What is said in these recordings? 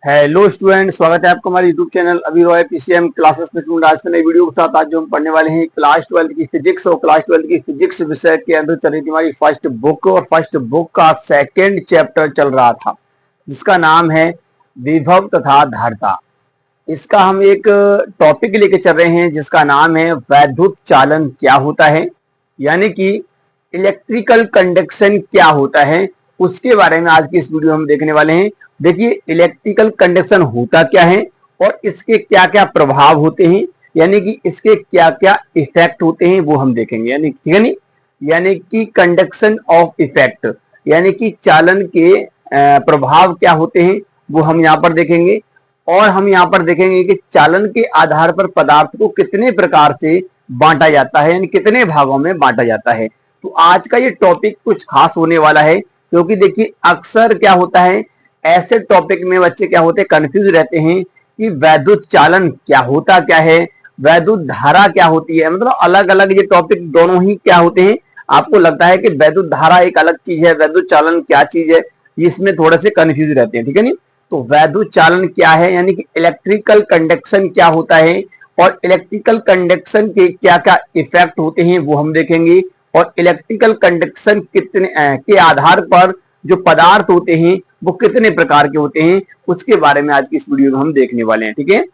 Hello student, स्वागत है आपका हमारे यूट्यूब चैनल अभी रॉय पीसीएम क्लासेस में। स्टूडेंट आज के नई वीडियो के साथ आज जो हम पढ़ने वाले हैं क्लास 12 की फिजिक्स और क्लास 12 की फिजिक्स विषय के अंदर चल रही थी हमारी फर्स्ट बुक और फर्स्ट बुक का सेकंड चैप्टर चल रहा था जिसका नाम है विभव तथा धारिता। इसका हम एक टॉपिक लेके चल रहे हैं जिसका नाम है वैद्युत चालन क्या होता है, यानी कि इलेक्ट्रिकल कंडक्शन क्या होता है, उसके बारे में आज की इस वीडियो में हम देखने वाले हैं। देखिए इलेक्ट्रिकल कंडक्शन होता क्या है और इसके क्या क्या प्रभाव होते हैं, यानी कि इसके क्या क्या इफेक्ट होते हैं वो हम देखेंगे। यानी ठीक है नहीं, यानी कि कंडक्शन ऑफ इफेक्ट, यानी कि चालन के प्रभाव क्या होते हैं वो हम यहाँ पर देखेंगे। और हम यहाँ पर देखेंगे कि चालन के आधार पर पदार्थ को कितने प्रकार से बांटा जाता है, यानी कितने भागों में बांटा जाता है। तो आज का ये टॉपिक कुछ खास होने वाला है, क्योंकि देखिए अक्सर क्या होता है ऐसे टॉपिक में बच्चे क्या होते हैं कंफ्यूज रहते हैं कि वैद्युत चालन क्या होता क्या है, वैद्युत धारा क्या होती है। मतलब अलग अलग ये टॉपिक दोनों ही क्या होते हैं, आपको लगता है कि वैद्युत धारा एक अलग चीज है, वैद्युत चालन क्या चीज है, इसमें थोड़े से कंफ्यूज रहते हैं। ठीक है नहीं, तो वैद्युत चालन क्या है, यानी कि इलेक्ट्रिकल कंडक्शन क्या होता है और इलेक्ट्रिकल कंडक्शन के क्या क्या इफेक्ट होते हैं वो हम देखेंगे। और इलेक्ट्रिकल कंडक्शन कितने के आधार पर जो पदार्थ होते हैं वो कितने प्रकार के होते हैं उसके बारे में आज की इस वीडियो में हम देखने वाले हैं। ठीक है,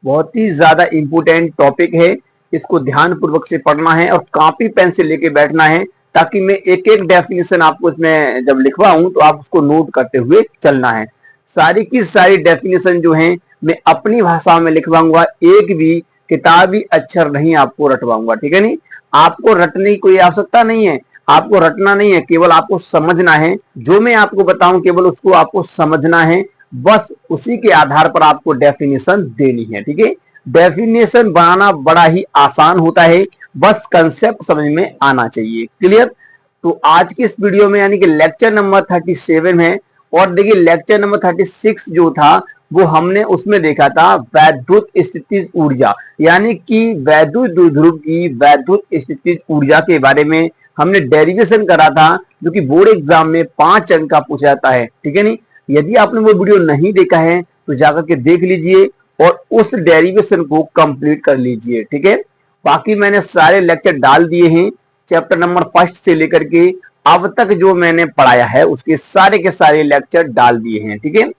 बहुत ही ज्यादा इंपोर्टेंट टॉपिक है, इसको ध्यान पूर्वक से पढ़ना है और कॉपी पेन से लेके बैठना है, ताकि मैं एक एक डेफिनेशन आपको इसमें जब लिखवाऊं तो आप उसको नोट करते हुए चलना है। सारी की सारी डेफिनेशन जो है मैं अपनी भाषा में लिखवाऊंगा, एक भी किताबी अक्षर नहीं आपको रटवाऊंगा। ठीक है नहीं, आपको रटने की कोई आवश्यकता नहीं है, आपको रटना नहीं है, केवल आपको समझना है। जो मैं आपको बताऊं केवल उसको आपको समझना है, बस उसी के आधार पर आपको डेफिनेशन देनी है। ठीक है, डेफिनेशन बनाना बड़ा ही आसान होता है, बस कंसेप्ट समझ में आना चाहिए। क्लियर। तो आज की इस वीडियो में यानी कि लेक्चर नंबर 37 है, और देखिए लेक्चर नंबर 36 जो था वो हमने उसमें देखा था वैद्युत स्थितिज ऊर्जा, यानी कि वैद्युत द्विध्रुव की वैद्युत स्थितिज ऊर्जा के बारे में हमने डेरिवेशन करा था, जो कि बोर्ड एग्जाम में 5 अंक का पूछा जाता है। ठीक है नहीं, यदि आपने वो वीडियो नहीं देखा है तो जाकर के देख लीजिए और उस डेरिवेशन को कंप्लीट कर लीजिए। ठीक है, बाकी मैंने सारे लेक्चर डाल दिए हैं, चैप्टर नंबर फर्स्ट से लेकर के अब तक जो मैंने पढ़ाया है उसके सारे के सारे लेक्चर डाल दिए हैं। ठीक है,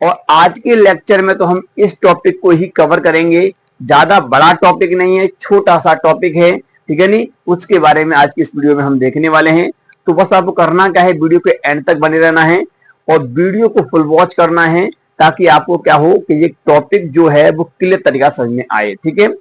और आज के लेक्चर में तो हम इस टॉपिक को ही कवर करेंगे, ज्यादा बड़ा टॉपिक नहीं है, छोटा सा टॉपिक है। ठीक है नहीं, उसके बारे में आज की इस वीडियो में हम देखने वाले हैं। तो बस आपको करना क्या है, वीडियो के एंड तक बने रहना है और वीडियो को फुल वॉच करना है, ताकि आपको क्या हो कि ये टॉपिक जो है वो क्लियर तरीका समझ में आए। ठीक है,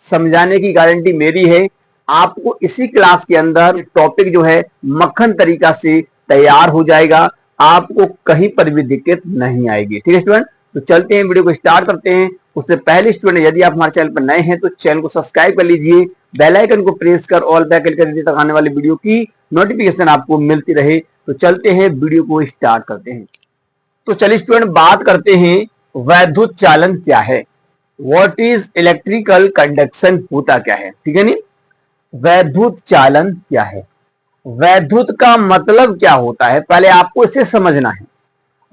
समझाने की गारंटी मेरी है, आपको इसी क्लास के अंदर टॉपिक जो है मक्खन तरीका से तैयार हो जाएगा, आपको कहीं पर भी दिक्कत नहीं आएगी। ठीक है स्टूडेंट, तो चलते हैं वीडियो को स्टार्ट करते हैं। उससे पहले स्टूडेंट यदि आप हमारे चैनल पर नए हैं तो चैनल को सब्सक्राइब कर लीजिए, बेल आइकन को प्रेस कर ऑल बैक कर तक आने वाली वीडियो की नोटिफिकेशन आपको मिलती रहे। तो चलते हैं वीडियो को स्टार्ट करते हैं। तो चलिए स्टूडेंट बात करते हैं वैद्युत चालन क्या है, व्हाट इज इलेक्ट्रिकल कंडक्शन होता क्या है। ठीक है नहीं, वैद्युत चालन क्या है, वैद्युत का मतलब क्या होता है, पहले आपको इसे समझना है।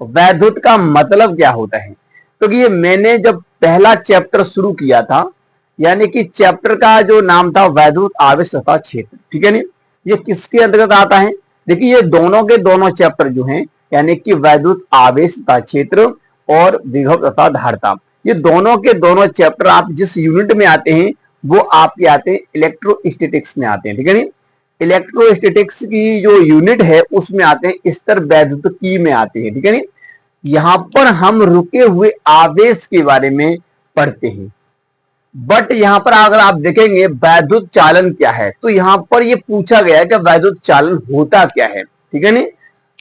वैद्युत का मतलब क्या होता है, क्योंकि ये मैंने जब पहला चैप्टर शुरू किया था, यानी कि चैप्टर का जो नाम था वैद्युत आवेश तथा क्षेत्र। ठीक है नहीं, ये किसके अंतर्गत आता है, देखिए ये दोनों के दोनों चैप्टर जो हैं, यानी कि वैद्युत आवेश तथा क्षेत्र और विभव तथा धारिता, ये दोनों के दोनों चैप्टर आप जिस यूनिट में आते हैं वो आपके आते हैं इलेक्ट्रोस्टैटिक्स में आते हैं। ठीक है नहीं, इलेक्ट्रोस्टैटिक्स की जो यूनिट है उसमें आते हैं, स्तर वैद्युतिकी में आते हैं। ठीक है नहीं, यहां पर हम रुके हुए आवेश के बारे में पढ़ते हैं। बट यहां पर अगर आप देखेंगे वैद्युत चालन क्या है, तो यहां पर ये पूछा गया है कि वैद्युत चालन होता क्या है। ठीक है नहीं,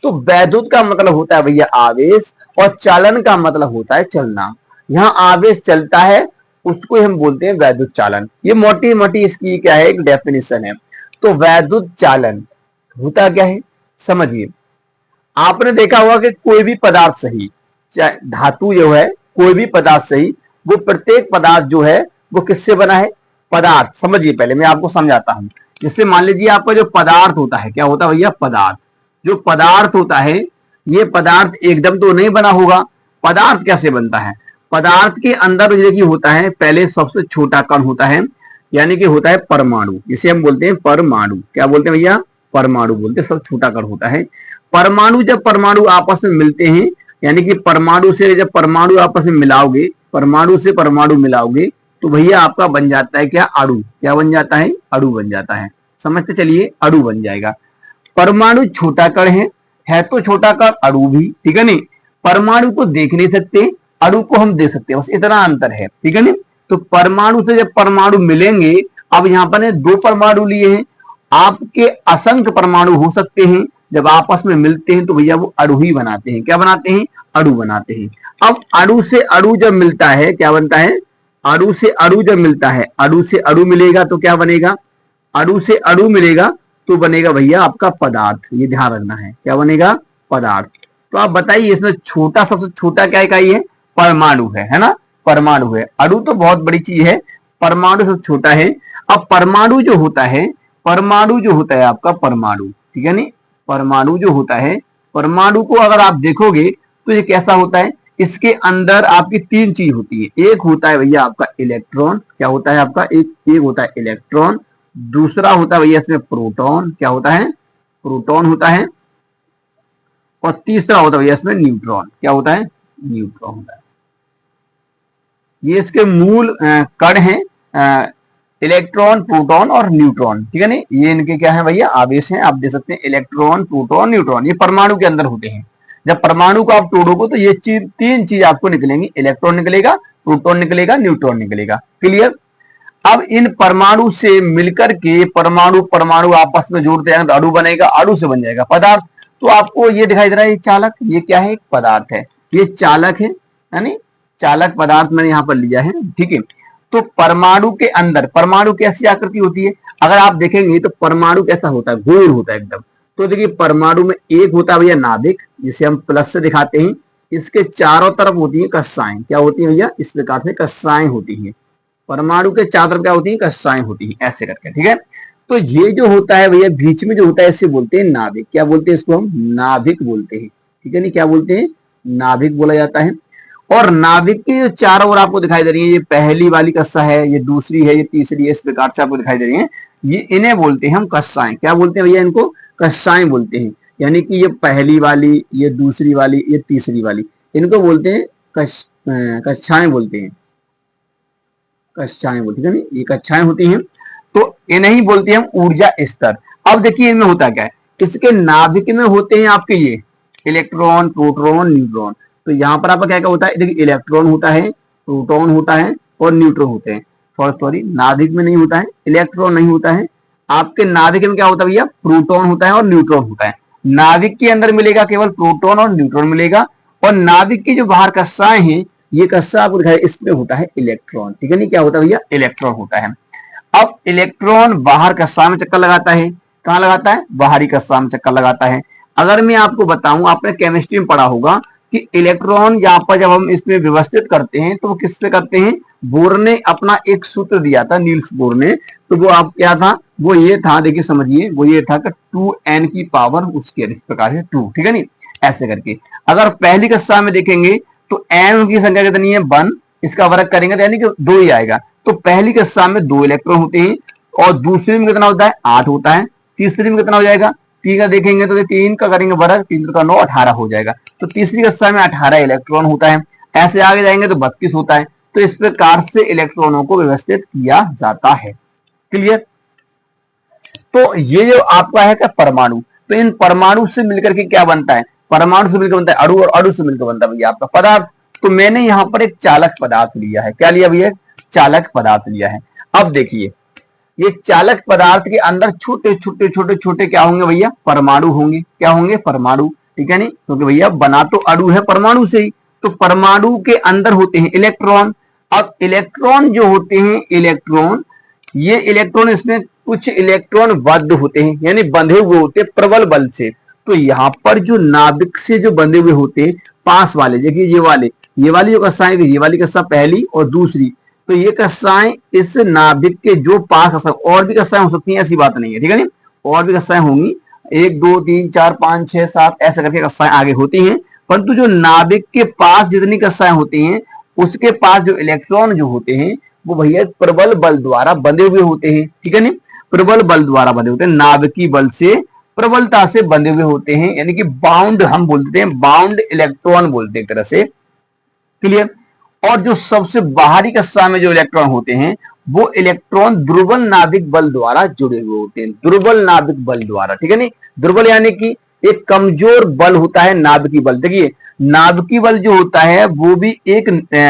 तो वैद्युत का मतलब होता है भैया आवेश, और चालन का मतलब होता है चलना। यहां आवेश चलता है उसको हम बोलते हैं वैद्युत चालन। ये मोटी मोटी इसकी क्या है एक डेफिनेशन है। तो वैद्युत चालन होता क्या है समझिए, आपने देखा होगा कि कोई भी पदार्थ सही, चाहे धातु जो है कोई भी पदार्थ सही, वो प्रत्येक पदार्थ जो है वो किससे बना है, पदार्थ। समझिए पहले मैं आपको समझाता हूं। जैसे मान लीजिए आपका जो पदार्थ होता है, क्या होता है भैया पदार्थ, जो पदार्थ होता है ये पदार्थ एकदम तो नहीं बना होगा, पदार्थ कैसे बनता है? पदार्थ के अंदर देखिए होता है, पहले सबसे छोटा कण होता है, यानी कि होता है परमाणु, जिसे हम बोलते हैं परमाणु। क्या बोलते हैं भैया? परमाणु बोलते हैं, सब छोटा कण होता है। परमाणु, जब परमाणु आपस में मिलते हैं, यानी कि परमाणु से जब परमाणु आपस में मिलाओगे, परमाणु से परमाणु मिलाओगे, तो भैया आपका बन जाता है क्या? अणु। क्या बन जाता है? अणु बन जाता है। समझते चलिए, अणु बन जाएगा। परमाणु छोटा कण है तो छोटा कण अणु भी, ठीक है नहीं? परमाणु को देख नहीं सकते, अणु को हम देख सकते हैं, बस इतना अंतर है, ठीक है नहीं? तो परमाणु से जब परमाणु मिलेंगे, अब यहाँ पर 2 परमाणु लिए हैं, आपके असंख्य परमाणु हो सकते हैं, जब आपस में मिलते हैं तो भैया वो अणु ही बनाते हैं। क्या बनाते हैं? अणु बनाते हैं। अब अणु से अणु जब मिलता है, क्या बनता है? अणु से अणु जब मिलता है, अणु से अणु मिलेगा तो क्या बनेगा? अणु से अणु मिलेगा तो बनेगा भैया आपका पदार्थ। ये ध्यान रखना है, क्या बनेगा? पदार्थ। तो आप बताइए, इसमें छोटा, सबसे छोटा क्या इकाई है? परमाणु है ना? परमाणु है। अणु तो बहुत बड़ी चीज है, परमाणु सबसे छोटा है। अब परमाणु जो होता है, परमाणु जो होता है आपका परमाणु, ठीक है नहीं? परमाणु जो होता है, परमाणु को अगर आप देखोगे तो ये कैसा होता है? इसके अंदर आपकी 3 चीज होती है। एक होता है भैया आपका इलेक्ट्रॉन। क्या होता है आपका? एक होता है इलेक्ट्रॉन, दूसरा होता है भैया इसमें प्रोटॉन। क्या होता है? प्रोटॉन होता है। और तीसरा होता है भैया इसमें न्यूट्रॉन। क्या होता है? न्यूट्रॉन होता है। ये इसके मूल कण हैं, इलेक्ट्रॉन, प्रोटॉन और न्यूट्रॉन, ठीक है नहीं? ये इनके क्या है भैया? आवेश हैं। आप देख सकते हैं इलेक्ट्रॉन, प्रोटॉन, न्यूट्रॉन, ये परमाणु के अंदर होते हैं। जब परमाणु को आप तोड़ोगे तो ये 3 चीज आपको निकलेंगी, इलेक्ट्रॉन निकलेगा, प्रोटॉन निकलेगा, न्यूट्रॉन निकलेगा। क्लियर? अब इन परमाणु से मिलकर के परमाणु परमाणु आपस में जोड़ते हैं तो अणु बनेगा, अणु से बन जाएगा पदार्थ। तो आपको ये दिखाई दे रहा है, ये चालक, ये क्या है? एक पदार्थ है, ये चालक है, यानी चालक पदार्थ मैंने यहां पर लिया है, ठीक है? तो परमाणु के अंदर, परमाणु कैसी आकृति होती है? अगर आप देखेंगे तो परमाणु कैसा होता है? गोल होता है एकदम। तो देखिए, परमाणु में एक होता है भैया नाभिक, जिसे हम प्लस से दिखाते हैं। इसके चारों तरफ होती है कक्षाएं। क्या होती है भैया? इस प्रकार से कक्षाएं होती है। परमाणु के चारों तरफ क्या होती है? कक्षाएं होती है, ऐसे करके, ठीक है? तो ये जो होता है भैया बीच में जो होता है, इसे बोलते हैं नाभिक। क्या बोलते हैं इसको? हम नाभिक बोलते हैं, ठीक है नहीं? क्या बोलते हैं? नाभिक बोला जाता है। और नाभिक के जो चारों ओर आपको दिखाई दे रही है, ये पहली वाली कक्षा है, ये दूसरी है, ये तीसरी है, इस प्रकार से आपको दिखाई दे रही है। ये इन्हें बोलते हैं हम कक्षाएं। क्या बोलते हैं भैया? इनको कक्षाएं बोलते हैं। यानी कि ये पहली वाली, ये दूसरी वाली, ये तीसरी वाली, इनको बोलते हैं कक्षाएं बोलते हैं, कक्षाएं बोलते हैं। ये कक्षाएं होती हैं, तो इन्हें ही बोलते हैं हम ऊर्जा स्तर। अब देखिए इनमें होता क्या है? इसके नाभिक में होते हैं आपके ये इलेक्ट्रॉन, प्रोटॉन, न्यूट्रॉन। तो यहाँ पर आपका क्या क्या होता है? देखिए, इलेक्ट्रॉन होता है, प्रोटॉन होता है और न्यूट्रॉन होते हैं। सॉरी, नाभिक में नहीं होता है, इलेक्ट्रॉन नहीं होता है। आपके नाभिक में क्या होता है भैया? प्रोटॉन होता है और न्यूट्रॉन होता है। नाभिक के अंदर मिलेगा केवल प्रोटॉन और न्यूट्रॉन मिलेगा। और नाभिक की जो बाहर कक्षाएं हैं, ये कक्षा आपको दिखाई, इसमें होता है इलेक्ट्रॉन, ठीक है नहीं? क्या होता है भैया? इलेक्ट्रॉन होता है। अब इलेक्ट्रॉन बाहर कक्षा में चक्कर लगाता है। कहां लगाता है? बाहरी कक्षा में चक्कर लगाता है। अगर मैं आपको बताऊं, आपने केमिस्ट्री में पढ़ा होगा कि इलेक्ट्रॉन यहाँ पर जब हम इसमें व्यवस्थित करते हैं तो वो किस पे करते हैं? बोर ने अपना एक सूत्र दिया था, नील्स बोर ने। तो वो आप क्या था? वो ये था, देखिए समझिए, वो ये था कि 2n की पावर उसके इस प्रकार है 2, ठीक है नहीं? ऐसे करके अगर पहली कक्षा में देखेंगे तो n की संख्या कितनी है? 1। इसका वर्ग करेंगे तो यानी कि 2 ही आएगा। तो पहली कक्षा में 2 इलेक्ट्रॉन होते हैं। और दूसरी में कितना होता है? 8 होता है। तीसरी में कितना हो जाएगा? 3 का देखेंगे तो 3 का करेंगे वर्ग, 3 का 9, 18 हो जाएगा। तो तीसरी कक्षा में 18 इलेक्ट्रॉन होता है। ऐसे आगे जाएंगे तो 32 होता है। तो इस प्रकार से इलेक्ट्रॉनों को व्यवस्थित किया जाता है। क्लियर? तो ये जो आपका है क्या? परमाणु। तो इन परमाणु से मिलकर के क्या बनता है? परमाणु से मिलकर बनता है अणु, और अणु से मिलकर बनता है भैया आपका पदार्थ। तो मैंने यहाँ पर एक चालक पदार्थ लिया है। क्या लिया भैया? चालक पदार्थ लिया है। अब देखिए, ये चालक पदार्थ के अंदर छोटे छोटे छोटे छोटे क्या होंगे भैया? परमाणु होंगे। क्या होंगे? परमाणु, ठीक है नहीं? क्योंकि भैया बना तो अणु है परमाणु से ही। तो परमाणु के अंदर होते हैं इलेक्ट्रॉन। अब इलेक्ट्रॉन जो होते हैं, इलेक्ट्रॉन, ये इलेक्ट्रॉन, इसमें कुछ इलेक्ट्रॉन बद्ध होते हैं, यानी बंधे हुए होते हैं प्रबल बल से। तो यहाँ पर जो नाभिक से जो बंधे हुए होते हैं, पास वाले, देखिए ये वाली जो कक्षाएं, ये वाली कक्षा पहली और दूसरी, तो ये कक्षाएं इस नाभिक के जो पास कक्षा, और भी कक्षाएं हो सकती हैं, ऐसी बात नहीं है, ठीक है नहीं? और भी कक्षाएं होंगी, 1 2 3 4 5 6 7 ऐसे करके कक्षाएं आगे होती हैं। परंतु जो नाभिक के पास जितनी कक्षाएं होती हैं उसके पास जो इलेक्ट्रॉन जो होते हैं वो भैया प्रबल बल द्वारा बंधे हुए होते हैं, ठीक है नहीं, प्रबल बल द्वारा बंधे होते हैं, नाभिकीय बल से प्रबलता से बंधे हुए होते हैं, यानी कि बाउंड हम बोलते हैं, बाउंड इलेक्ट्रॉन बोलते हैं एक तरह से, क्लियर। और जो सबसे बाहरी कक्षा में जो इलेक्ट्रॉन होते हैं वो इलेक्ट्रॉन दुर्बल नाभिक बल द्वारा जुड़े हुए होते हैं, दुर्बल नाभिक बल द्वारा, ठीक है नहीं, दुर्बल यानी कि एक कमजोर बल होता है नाभिकीय बल। देखिए नाभिकीय बल जो होता है वो भी एक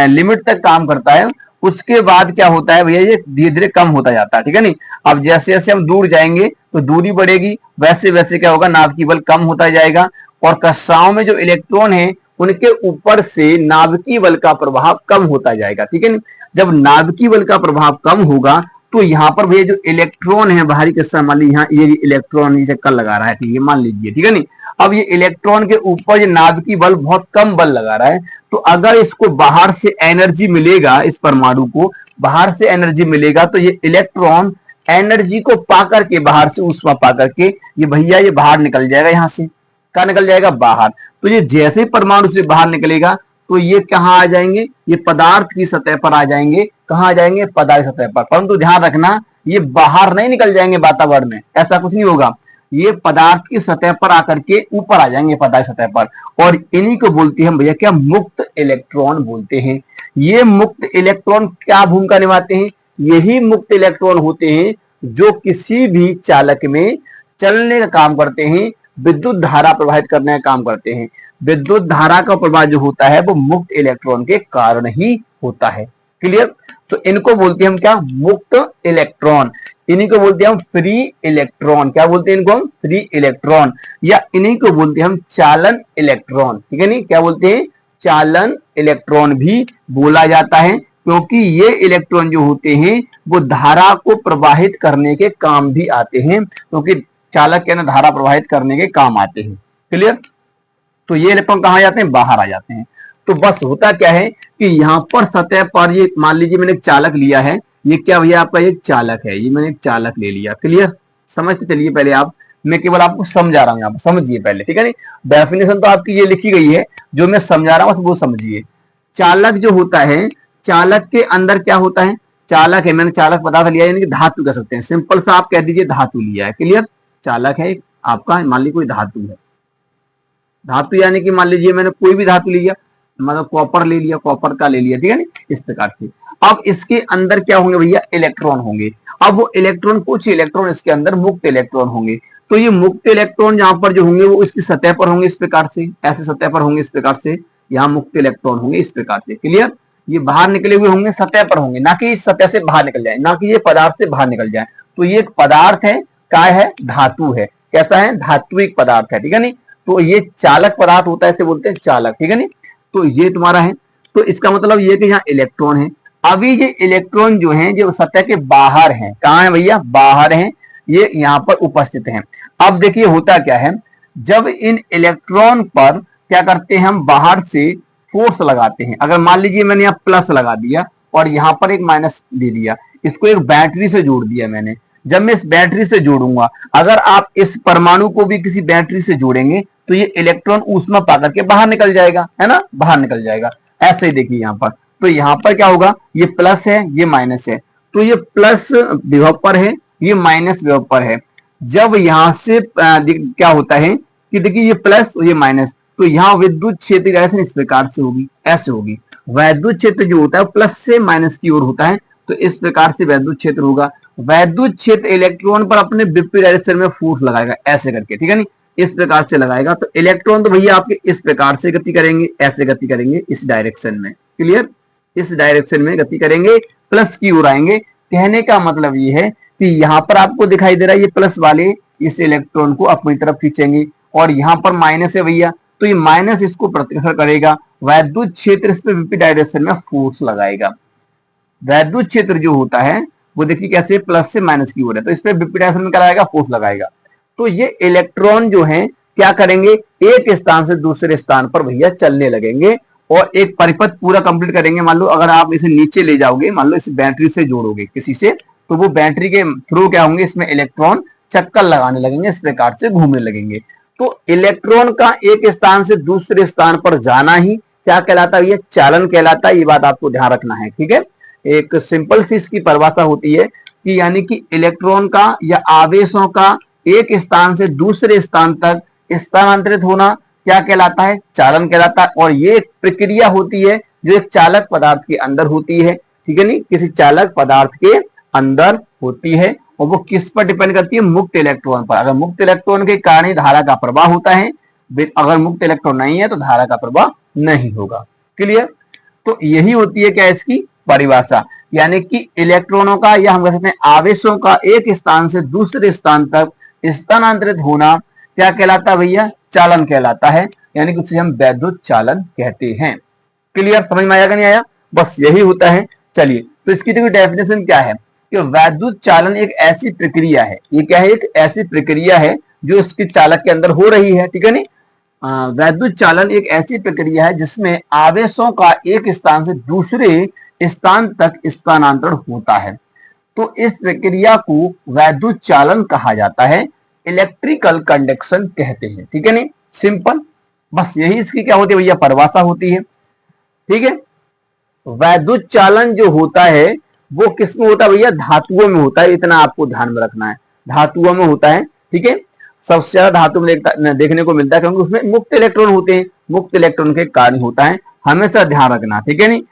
लिमिट तक काम करता है, उसके बाद क्या होता है भैया, ये धीरे धीरे कम होता जाता है, ठीक है नहीं। अब जैसे जैसे हम दूर जाएंगे तो दूरी बढ़ेगी, वैसे वैसे क्या होगा, नाभिकीय बल कम होता जाएगा, और कक्षाओं में जो इलेक्ट्रॉन है उनके ऊपर से नाभिकीय बल का प्रभाव कम होता जाएगा, ठीक है नहीं। जब नाभिकीय बल का प्रभाव कम होगा तो यहाँ पर भैया जो इलेक्ट्रॉन है बाहरी कक्षा, मान लीजिए यहाँ ये इलेक्ट्रॉन ये चक्कर लगा रहा है, ठीक है, मान लीजिए, ठीक है नहीं। अब ये इलेक्ट्रॉन के ऊपर ये नाभिकीय बल बहुत कम बल लगा रहा है, तो अगर इसको बाहर से एनर्जी मिलेगा, इस परमाणु को बाहर से एनर्जी मिलेगा, तो ये इलेक्ट्रॉन एनर्जी को पा करके, बाहर से ऊष्मा पा करके ये भैया ये बाहर निकल जाएगा, यहाँ से कहा निकल जाएगा, बाहर। तो ये जैसे ही परमाणु से बाहर निकलेगा तो ये कहाँ आ जाएंगे, ये पदार्थ की सतह पर आ जाएंगे, कहाँ आ जाएंगे, पदार्थ की सतह पर। परंतु ध्यान रखना ये बाहर नहीं निकल जाएंगे वातावरण में, ऐसा कुछ नहीं होगा, ये पदार्थ की सतह पर आकर के ऊपर आ जाएंगे, पदार्थ सतह पर, और इन्हीं को बोलते हैं हम भैया क्या, मुक्त इलेक्ट्रॉन बोलते हैं। ये मुक्त इलेक्ट्रॉन क्या भूमिका निभाते हैं, यही मुक्त इलेक्ट्रॉन होते हैं जो किसी भी चालक में चलने का काम करते हैं, विद्युत धारा प्रवाहित करने का काम करते हैं। विद्युत धारा का प्रवाह जो होता है वो मुक्त इलेक्ट्रॉन के कारण ही होता है, क्लियर। तो इनको बोलते हैं हम क्या, मुक्त इलेक्ट्रॉन, इन्हीं को बोलते हैं हम फ्री इलेक्ट्रॉन, क्या बोलते हैं इनको हम, फ्री इलेक्ट्रॉन, या इन्हीं को बोलते हैं हम चालन इलेक्ट्रॉन, ठीक है नहीं, क्या बोलते हैं, चालन इलेक्ट्रॉन भी बोला जाता है, क्योंकि ये इलेक्ट्रॉन जो होते हैं वो धारा को प्रवाहित करने के काम भी आते हैं, क्योंकि चालक के ना धारा प्रवाहित करने के काम आते हैं, क्लियर। तो ये इलेक्ट्रॉन कहां जाते हैं, बाहर आ जाते हैं। तो बस होता क्या है कि यहाँ पर सतह पर ये मान लीजिए मैंने एक चालक लिया है, ये क्या भैया आपका एक चालक है, ये मैंने एक चालक ले लिया, क्लियर। समझ के चलिए पहले आप, मैं केवल आपको समझा रहा हूँ, यहाँ पर समझिए पहले, ठीक है नहीं। डेफिनेशन तो आपकी ये लिखी गई है, जो मैं समझा रहा हूँ वो समझिए। चालक जो होता है, चालक के अंदर क्या होता है, चालक है, मैंने चालक पदार्थ लिया, यानी कि धातु कह सकते हैं, सिंपल सा आप कह दीजिए धातु लिया है, क्लियर। चालक है आपका, मान लीजिए कोई धातु है, धातु यानी कि मान लीजिए मैंने कोई भी धातु लिया, मतलब कॉपर ले लिया, कॉपर का ले लिया, ठीक है ना, इस प्रकार से। अब इसके अंदर क्या होंगे भैया, इलेक्ट्रॉन होंगे। अब वो इलेक्ट्रॉन, कुछ इलेक्ट्रॉन इसके अंदर मुक्त इलेक्ट्रॉन होंगे, तो ये मुक्त इलेक्ट्रॉन जहां पर जो होंगे वो इसकी सतह पर होंगे, इस प्रकार से, ऐसे सतह पर होंगे, इस प्रकार से, यहाँ मुक्त इलेक्ट्रॉन होंगे इस प्रकार से, क्लियर। ये बाहर निकले हुए होंगे, सतह पर होंगे, ना कि इस सतह से बाहर निकल जाए, ना कि ये पदार्थ से बाहर निकल जाए। तो ये एक पदार्थ है, क्या है, धातु है, कैसा है, धात्विक पदार्थ है, ठीक है नहीं। तो ये चालक पदार्थ होता है, इसे बोलते हैं चालक, ठीक है नहीं। तो ये तुम्हारा है, तो इसका मतलब ये कि यहाँ इलेक्ट्रॉन है। अभी ये इलेक्ट्रॉन जो है जो सतह के बाहर हैं, कहाँ है भैया, बाहर हैं, ये यहाँ पर उपस्थित हैं। अब देखिए होता क्या है, जब इन इलेक्ट्रॉन पर क्या करते हैं हम, बाहर से फोर्स लगाते हैं। अगर मान लीजिए मैंने यहाँ प्लस लगा दिया और यहाँ पर एक माइनस दे दिया, इसको एक बैटरी से जोड़ दिया मैंने। जब मैं इस बैटरी से जोड़ूंगा, अगर आप इस परमाणु को भी किसी बैटरी से जोड़ेंगे तो ये इलेक्ट्रॉन ऊष्मा पाकर के बाहर निकल जाएगा, है ना, बाहर निकल जाएगा। ऐसे ही देखिए यहाँ पर, तो यहाँ पर क्या होगा, ये प्लस है, ये माइनस है, तो ये प्लस विभव पर है, ये माइनस विभव पर है। जब यहाँ से क्या होता है कि देखिए ये प्लस और ये माइनस, तो यहाँ विद्युत क्षेत्र ऐसे इस प्रकार से होगी, ऐसे होगी। वैद्युत क्षेत्र जो होता है प्लस से माइनस की ओर होता है, तो इस प्रकार से वैद्युत क्षेत्र होगा। वैद्युत क्षेत्र इलेक्ट्रॉन पर अपने विपरीत डायरेक्शन में फोर्स लगाएगा, ऐसे करके, ठीक है नहीं, इस प्रकार से लगाएगा। तो इलेक्ट्रॉन तो भैया आपके इस प्रकार से गति करेंगे, ऐसे गति करेंगे इस डायरेक्शन में, क्लियर, इस डायरेक्शन में गति करेंगे, प्लस की ओर आएंगे। कहने का मतलब ये है कि यहाँ पर आपको दिखाई दे रहा है ये प्लस वाले इस इलेक्ट्रॉन को अपनी तरफ खींचेंगे, और यहाँ पर माइनस है भैया, तो ये माइनस इसको प्रतिकर्षण करेगा, वैद्युत क्षेत्र इस पर विपरीत डायरेक्शन में फोर्स लगाएगा। वैद्युत क्षेत्र जो होता है वो देखिए कैसे, प्लस से माइनस की ओर है, तो इस पर विपरीत डायरेक्शन में कराएगा, फोर्स लगाएगा। तो ये इलेक्ट्रॉन जो है क्या करेंगे, एक स्थान से दूसरे स्थान पर भैया चलने लगेंगे और एक परिपथ पूरा कंप्लीट करेंगे। मान लो अगर आप इसे नीचे ले जाओगे, मान लो इस बैटरी से जोड़ोगे किसी से, तो वो बैटरी के थ्रू क्या होंगे, इसमें इलेक्ट्रॉन चक्कर लगाने लगेंगे, इस प्रकार से घूमने लगेंगे। तो इलेक्ट्रॉन का एक स्थान से दूसरे स्थान पर जाना ही क्या कहलाता है, ये चालन कहलाता है। ये बात आपको ध्यान रखना है, ठीक है। एक सिंपल सी इसकी परिभाषा होती है कि यानी कि इलेक्ट्रॉन का या आवेशों का एक स्थान से दूसरे स्थान तक स्थानांतरित होना क्या कहलाता है, चालन कहलाता है। और ये एक प्रक्रिया होती है जो एक चालक पदार्थ के अंदर होती है, ठीक है नहीं, किसी चालक पदार्थ के अंदर होती है। और वो किस पर डिपेंड करती है, मुक्त इलेक्ट्रॉन पर। अगर मुक्त इलेक्ट्रॉन के कारण ही धारा का प्रवाह होता है, अगर मुक्त इलेक्ट्रॉन नहीं है तो धारा का प्रवाह नहीं होगा। क्लियर। तो यही होती है क्या इसकी परिभाषा, यानी कि इलेक्ट्रॉनों का या हम कह सकते हैं आवेशों का एक स्थान से दूसरे स्थान तक स्थानांतरित होना क्या कहलाता है भैया, चालन कहलाता है, यानी कि उसे हम वैद्युत चालन कहते हैं। क्लियर, समझ में आया कि नहीं आया, बस यही होता है। चलिए, तो इसकी देखिए डेफिनेशन क्या है कि वैद्युत चालन एक ऐसी प्रक्रिया है, ये क्या है, एक ऐसी प्रक्रिया है जो इसके चालक के अंदर हो रही है, ठीक है नहीं। वैद्युत चालन एक ऐसी प्रक्रिया है जिसमें आवेशों का एक स्थान से दूसरे स्थान तक स्थानांतरण होता है। तो इस प्रक्रिया को वैद्युत चालन कहा जाता है, इलेक्ट्रिकल कंडक्शन कहते हैं, ठीक है नहीं, सिंपल। बस यही इसकी क्या होती है भैया, परिभाषा होती है, ठीक है। वैद्युत चालन जो होता है वो किसमें होता है भैया, धातुओं में होता है, इतना आपको ध्यान में रखना है, धातुओं में होता है, ठीक है। सबसे ज्यादा धातु में देखने को मिलता है क्योंकि उसमें मुक्त इलेक्ट्रॉन होते हैं, मुक्त इलेक्ट्रॉन के कारण होता है, हमेशा ध्यान रखना, ठीक है नहीं।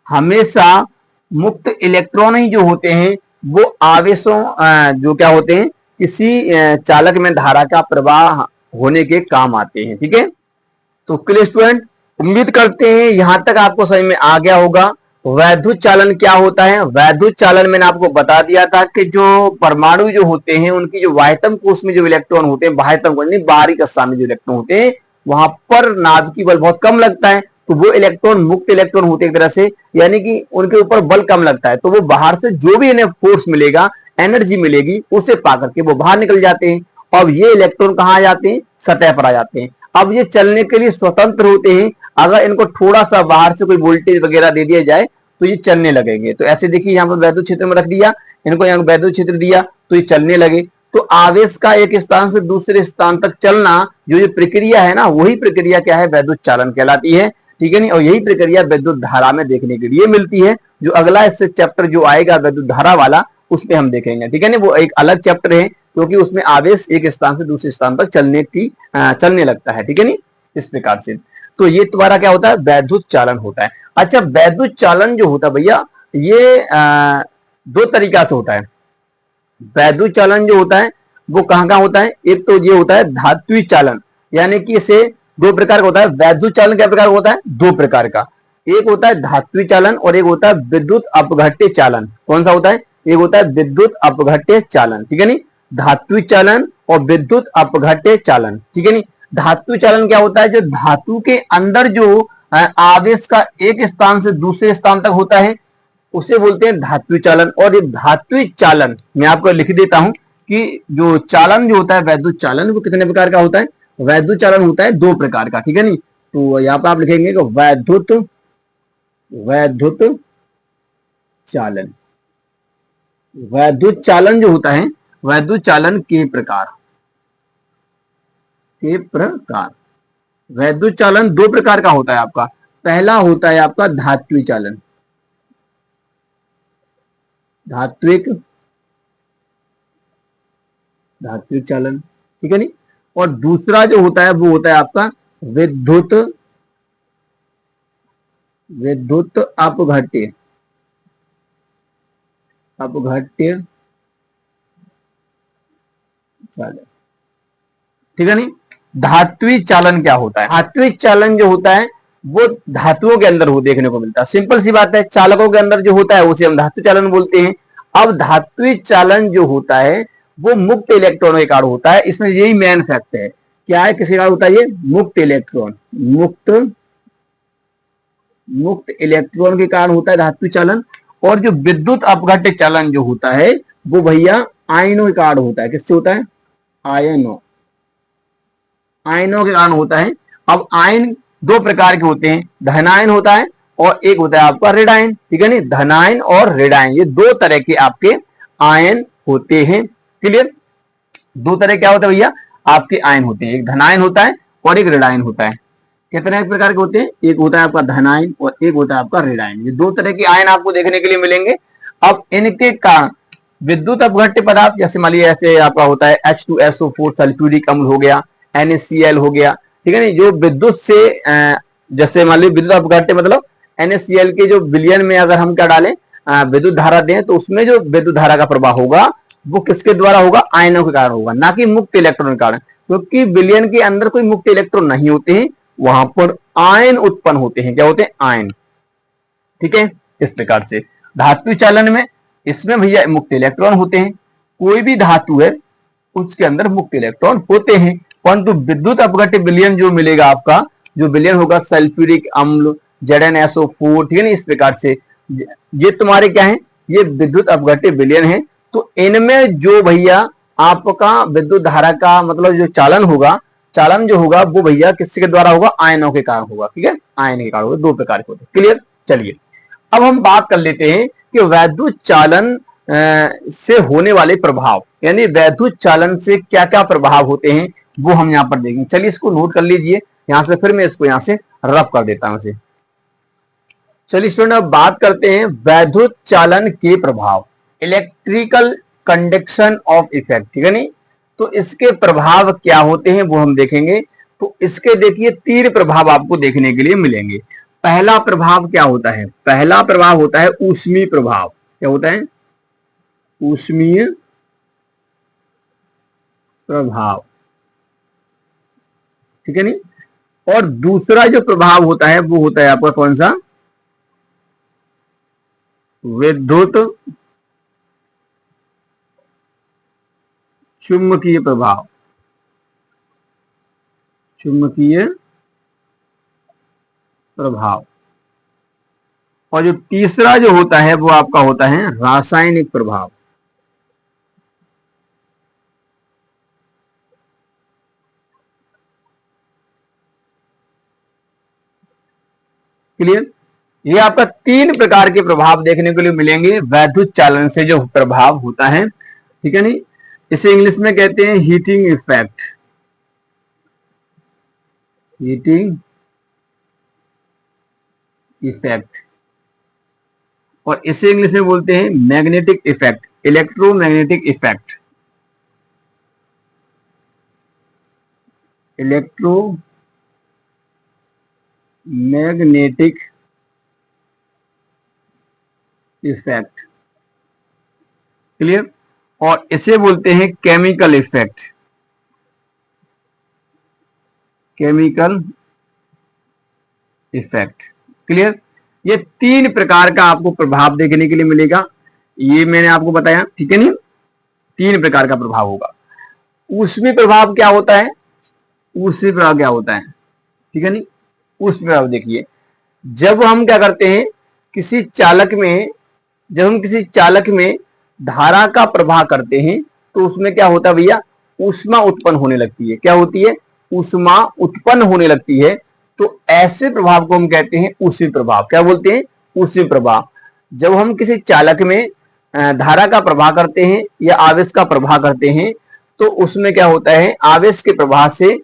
हमेशा मुक्त इलेक्ट्रॉन ही जो होते हैं वो आवेशों जो क्या होते हैं, किसी चालक में धारा का प्रवाह होने के काम आते हैं, ठीक है। तो क्लियर स्टूडेंट, उम्मीद करते हैं यहां तक आपको समझ में आ गया होगा। वैद्युत चालन क्या होता है, वैद्युत चालन मैंने आपको बता दिया था कि जो परमाणु जो होते हैं उनकी जो बाह्यतम कोश में जो इलेक्ट्रॉन होते हैं, बाह्यतम कोश नहीं बाहरी कक्षा में जो इलेक्ट्रॉन होते हैं, वहां पर नाभिकीय बल बहुत कम लगता है, तो वो इलेक्ट्रॉन मुक्त इलेक्ट्रॉन होते हैं एक तरह से, यानी कि उनके ऊपर बल कम लगता है, तो वो बाहर से जो भी इन्हें फोर्स मिलेगा, एनर्जी मिलेगी, उसे पाकर के वो बाहर निकल जाते हैं। अब ये इलेक्ट्रॉन कहाँ आ जाते हैं, सतह पर आ जाते हैं। अब ये चलने के लिए स्वतंत्र होते हैं, अगर इनको थोड़ा सा बाहर से कोई वोल्टेज वगैरह दे दिया जाए तो ये चलने लगेंगे। तो ऐसे देखिए यहाँ पर वैद्युत क्षेत्र में रख दिया, इनको यहाँ वैद्युत क्षेत्र दिया तो ये चलने लगे। तो आवेश का एक स्थान से दूसरे स्थान तक चलना जो ये प्रक्रिया है ना, वही प्रक्रिया क्या है, वैद्युत चालन कहलाती है, ठीक है नहीं। और यही प्रक्रिया विद्युत धारा में देखने के लिए मिलती है, जो अगला इससे चैप्टर जो आएगा विद्युत धारा वाला, उसमें हम देखेंगे, ठीक है ना। वो एक अलग चैप्टर है क्योंकि उसमें आवेश एक स्थान से दूसरे स्थान तक चलने लगता है, ठीक है नहीं, इस प्रकार से। तो ये तुम्हारा क्या होता है, वैद्युत चालन होता है। अच्छा, वैद्युत चालन जो होता है भैया, ये दो तरीका से होता है। वैद्युत चालन जो होता है वो कहाँ कहाँ होता है, एक तो ये होता है धात्विक चालन, यानी कि इसे दो प्रकार का होता है। वैद्युत चालन क्या प्रकार होता है, दो प्रकार का, एक होता है धात्विक चालन और एक होता है विद्युत अपघट्य चालन। कौन सा होता है, एक होता है विद्युत अपघट्य चालन, ठीक है नहीं, धात्विक चालन और विद्युत अपघट्य चालन, ठीक है नहीं। धात्विक चालन क्या होता है, जो धातु के अंदर जो आवेश का एक स्थान से दूसरे स्थान तक होता है उसे बोलते हैं धात्विक चालन। और ये धात्विक चालन मैं आपको लिख देता हूं कि जो चालन जो होता है वैद्युत चालन, वो कितने प्रकार का होता है, वैद्युत चालन होता है दो प्रकार का, ठीक है नहीं। तो यहाँ पर आप लिखेंगे कि वैद्युत चालन, वैद्युत चालन जो होता है, वैद्युत चालन के प्रकार, वैद्युत चालन दो प्रकार का होता है आपका। पहला होता है आपका धात्विक चालन, धात्विक चालन, ठीक है नहीं। और दूसरा जो होता है वो होता है आपका विद्युत अपघट्य चालन, ठीक है नहीं। धात्विक चालन क्या होता है, धात्विक चालन जो होता है वो धातुओं के अंदर हो देखने को मिलता है, सिंपल सी बात है, चालकों के अंदर जो होता है उसे हम धात्विक चालन बोलते हैं। अब धात्विक चालन जो होता है वो मुक्त इलेक्ट्रॉन के कारण होता है, इसमें यही मेन फैक्ट है, क्या है, किसके कारण होता है, ये मुक्त इलेक्ट्रॉन, मुक्त इलेक्ट्रॉन के कारण होता है धात्विक चालन। और जो विद्युत अपघट्य चालन जो होता है वो भैया आयनों के कारण होता है, किससे होता है, आयनों के कारण होता है। अब आयन दो प्रकार के होते हैं, धनायन होता है और एक होता है आपका ऋणायन, ठीक है नहीं, धनायन और ऋणायन, ये दो तरह के आपके आयन होते हैं। क्लियर, दो तरह क्या होता है भैया, आपके आयन होते हैं, एक धनायन होता है और एक ऋणायन होता है। कितने प्रकार के होते हैं? एक होता है आपका धनायन और एक होता है आपका ऋणायन। ये दो तरह के आयन आपको देखने के लिए मिलेंगे। अब इनके कारण विद्युत अपघट्य पदार्थ, जैसे मान लीजिए ऐसे आपका होता है H2SO4 सल्फ्यूरिक अम्ल हो गया, NaCl हो गया, ठीक है नहीं, जो विद्युत से जैसे मान लीजिए विद्युत अपघट्य मतलब NaCl के जो विलयन में अगर हम क्या डालें, विद्युत धारा दें, तो उसमें जो विद्युत धारा का प्रवाह होगा वो किसके द्वारा होगा? आयनों के कारण होगा, ना कि मुक्त इलेक्ट्रॉन के कारण, क्योंकि विलयन के अंदर कोई मुक्त इलेक्ट्रॉन नहीं होते हैं, वहां पर आयन उत्पन्न होते हैं। क्या होते हैं? आयन। ठीक है, इस प्रकार से धातु चालन में इसमें भैया मुक्त इलेक्ट्रॉन होते हैं, कोई भी धातु है उसके अंदर मुक्त इलेक्ट्रॉन होते हैं, परंतु विद्युत अपघट्य विलयन जो मिलेगा आपका, जो विलयन होगा सल्फ्यूरिक अम्ल ZnSO4, ठीक है ना, इस प्रकार से ये तुम्हारे क्या है? ये विद्युत अपघट्य विलयन है। तो इनमें जो भैया आपका विद्युत धारा का मतलब जो चालन होगा, चालन जो होगा वो भैया किसके द्वारा होगा? आयनों के कारण होगा। ठीक है, आयन के कारण होगा, दो प्रकार के होते हैं। क्लियर? चलिए अब हम बात कर लेते हैं कि वैद्युत चालन से होने वाले प्रभाव, यानी वैद्युत चालन से क्या क्या प्रभाव होते हैं वो हम यहां पर देखेंगे। चलिए इसको नोट कर लीजिए, यहां से फिर मैं इसको यहां से रफ कर देता हूं इसे। चलिए स्टूडेंट अब बात करते हैं वैद्युत चालन के प्रभाव, इलेक्ट्रिकल कंडक्शन ऑफ इफेक्ट। ठीक है नहीं, तो इसके प्रभाव क्या होते हैं वो हम देखेंगे। तो इसके देखिए तीन प्रभाव आपको देखने के लिए मिलेंगे। पहला प्रभाव क्या होता है? पहला प्रभाव होता है ऊष्मीय प्रभाव। क्या होता है? ऊष्मीय प्रभाव। ठीक है नहीं, और दूसरा जो प्रभाव होता है वो होता है आपका कौन सा? विद्युत चुंबकीय प्रभाव। चुंबकीय प्रभाव। और जो तीसरा जो होता है वो आपका होता है रासायनिक प्रभाव। क्लियर? ये आपका तीन प्रकार के प्रभाव देखने के लिए मिलेंगे वैद्युत चालन से जो प्रभाव होता है। ठीक है नहीं, इसे इंग्लिश में कहते हैं हीटिंग इफेक्ट। Heating effect. और इसे इंग्लिश में बोलते हैं magnetic effect, electromagnetic effect. Electromagnetic effect. Clear? और इसे बोलते हैं chemical effect. Chemical effect. Clear? ये तीन प्रकार का आपको प्रभाव देखने के लिए मिलेगा, ये मैंने आपको बताया। ठीक है नहीं, तीन प्रकार का प्रभाव होगा। ऊष्मीय प्रभाव क्या होता है? ऊष्मीय प्रभाव क्या होता है? ठीक है नहीं, ऊष्मीय प्रभाव देखिए, जब हम क्या करते हैं किसी चालक में, जब हम किसी चालक में धारा का प्रवाह करते हैं तो उसमें क्या होता है भैया? ऊष्मा उत्पन्न होने लगती है। क्या होती है? ऊष्मा उत्पन्न होने लगती है। तो ऐसे प्रभाव को हम कहते हैं ऊष्मीय प्रभाव। क्या बोलते हैं? ऊष्मीय प्रभाव। जब हम किसी चालक में धारा का प्रवाह करते हैं या आवेश का प्रवाह करते हैं तो उसमें क्या होता है? आवेश के प्रवाह से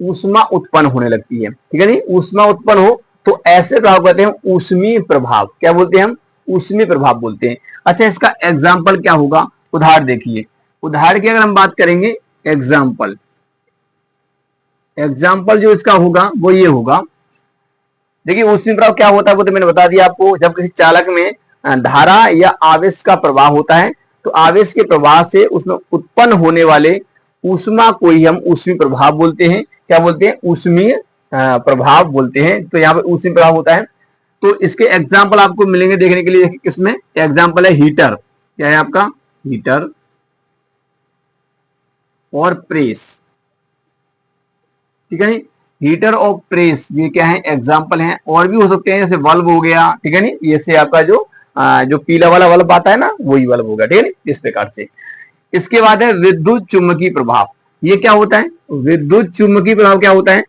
ऊष्मा उत्पन्न होने लगती है। ठीक है नहीं, ऊष्मा उत्पन्न हो तो ऐसे प्रभाव कहते हैं ऊष्मीय प्रभाव। क्या बोलते हैं हम? ऊष्मीय प्रभाव बोलते हैं। अच्छा, इसका एग्जाम्पल क्या होगा? उदाहरण देखिए, उदाहरण की अगर हम बात करेंगे, एग्जाम्पल जो इसका होगा वो ये होगा। देखिए ऊष्मीय प्रभाव क्या होता है वो तो मैंने बता दिया आपको। जब किसी चालक में धारा या आवेश का प्रवाह होता है तो आवेश के प्रवाह से उसमें उत्पन्न होने वाले ऊष्मा को ही हम ऊष्मीय प्रभाव बोलते हैं। क्या बोलते हैं? ऊष्मीय प्रभाव बोलते हैं। तो यहाँ पर ऊष्मीय प्रभाव होता है। तो इसके एग्जाम्पल आपको मिलेंगे देखने के लिए। किसमें एग्जाम्पल है? हीटर। क्या है आपका? हीटर और प्रेस। ठीक है नहीं, हीटर और प्रेस ये क्या है? एग्जाम्पल हैं। और भी हो सकते हैं, जैसे बल्ब हो गया। ठीक है नहीं, ये से आपका जो पीला वाला बल्ब आता है ना, वही बल्ब होगा। ठीक है नहीं, इस प्रकार से। इसके बाद है विद्युत चुंबकीय प्रभाव। ये क्या होता है? विद्युत चुंबकीय प्रभाव क्या होता है?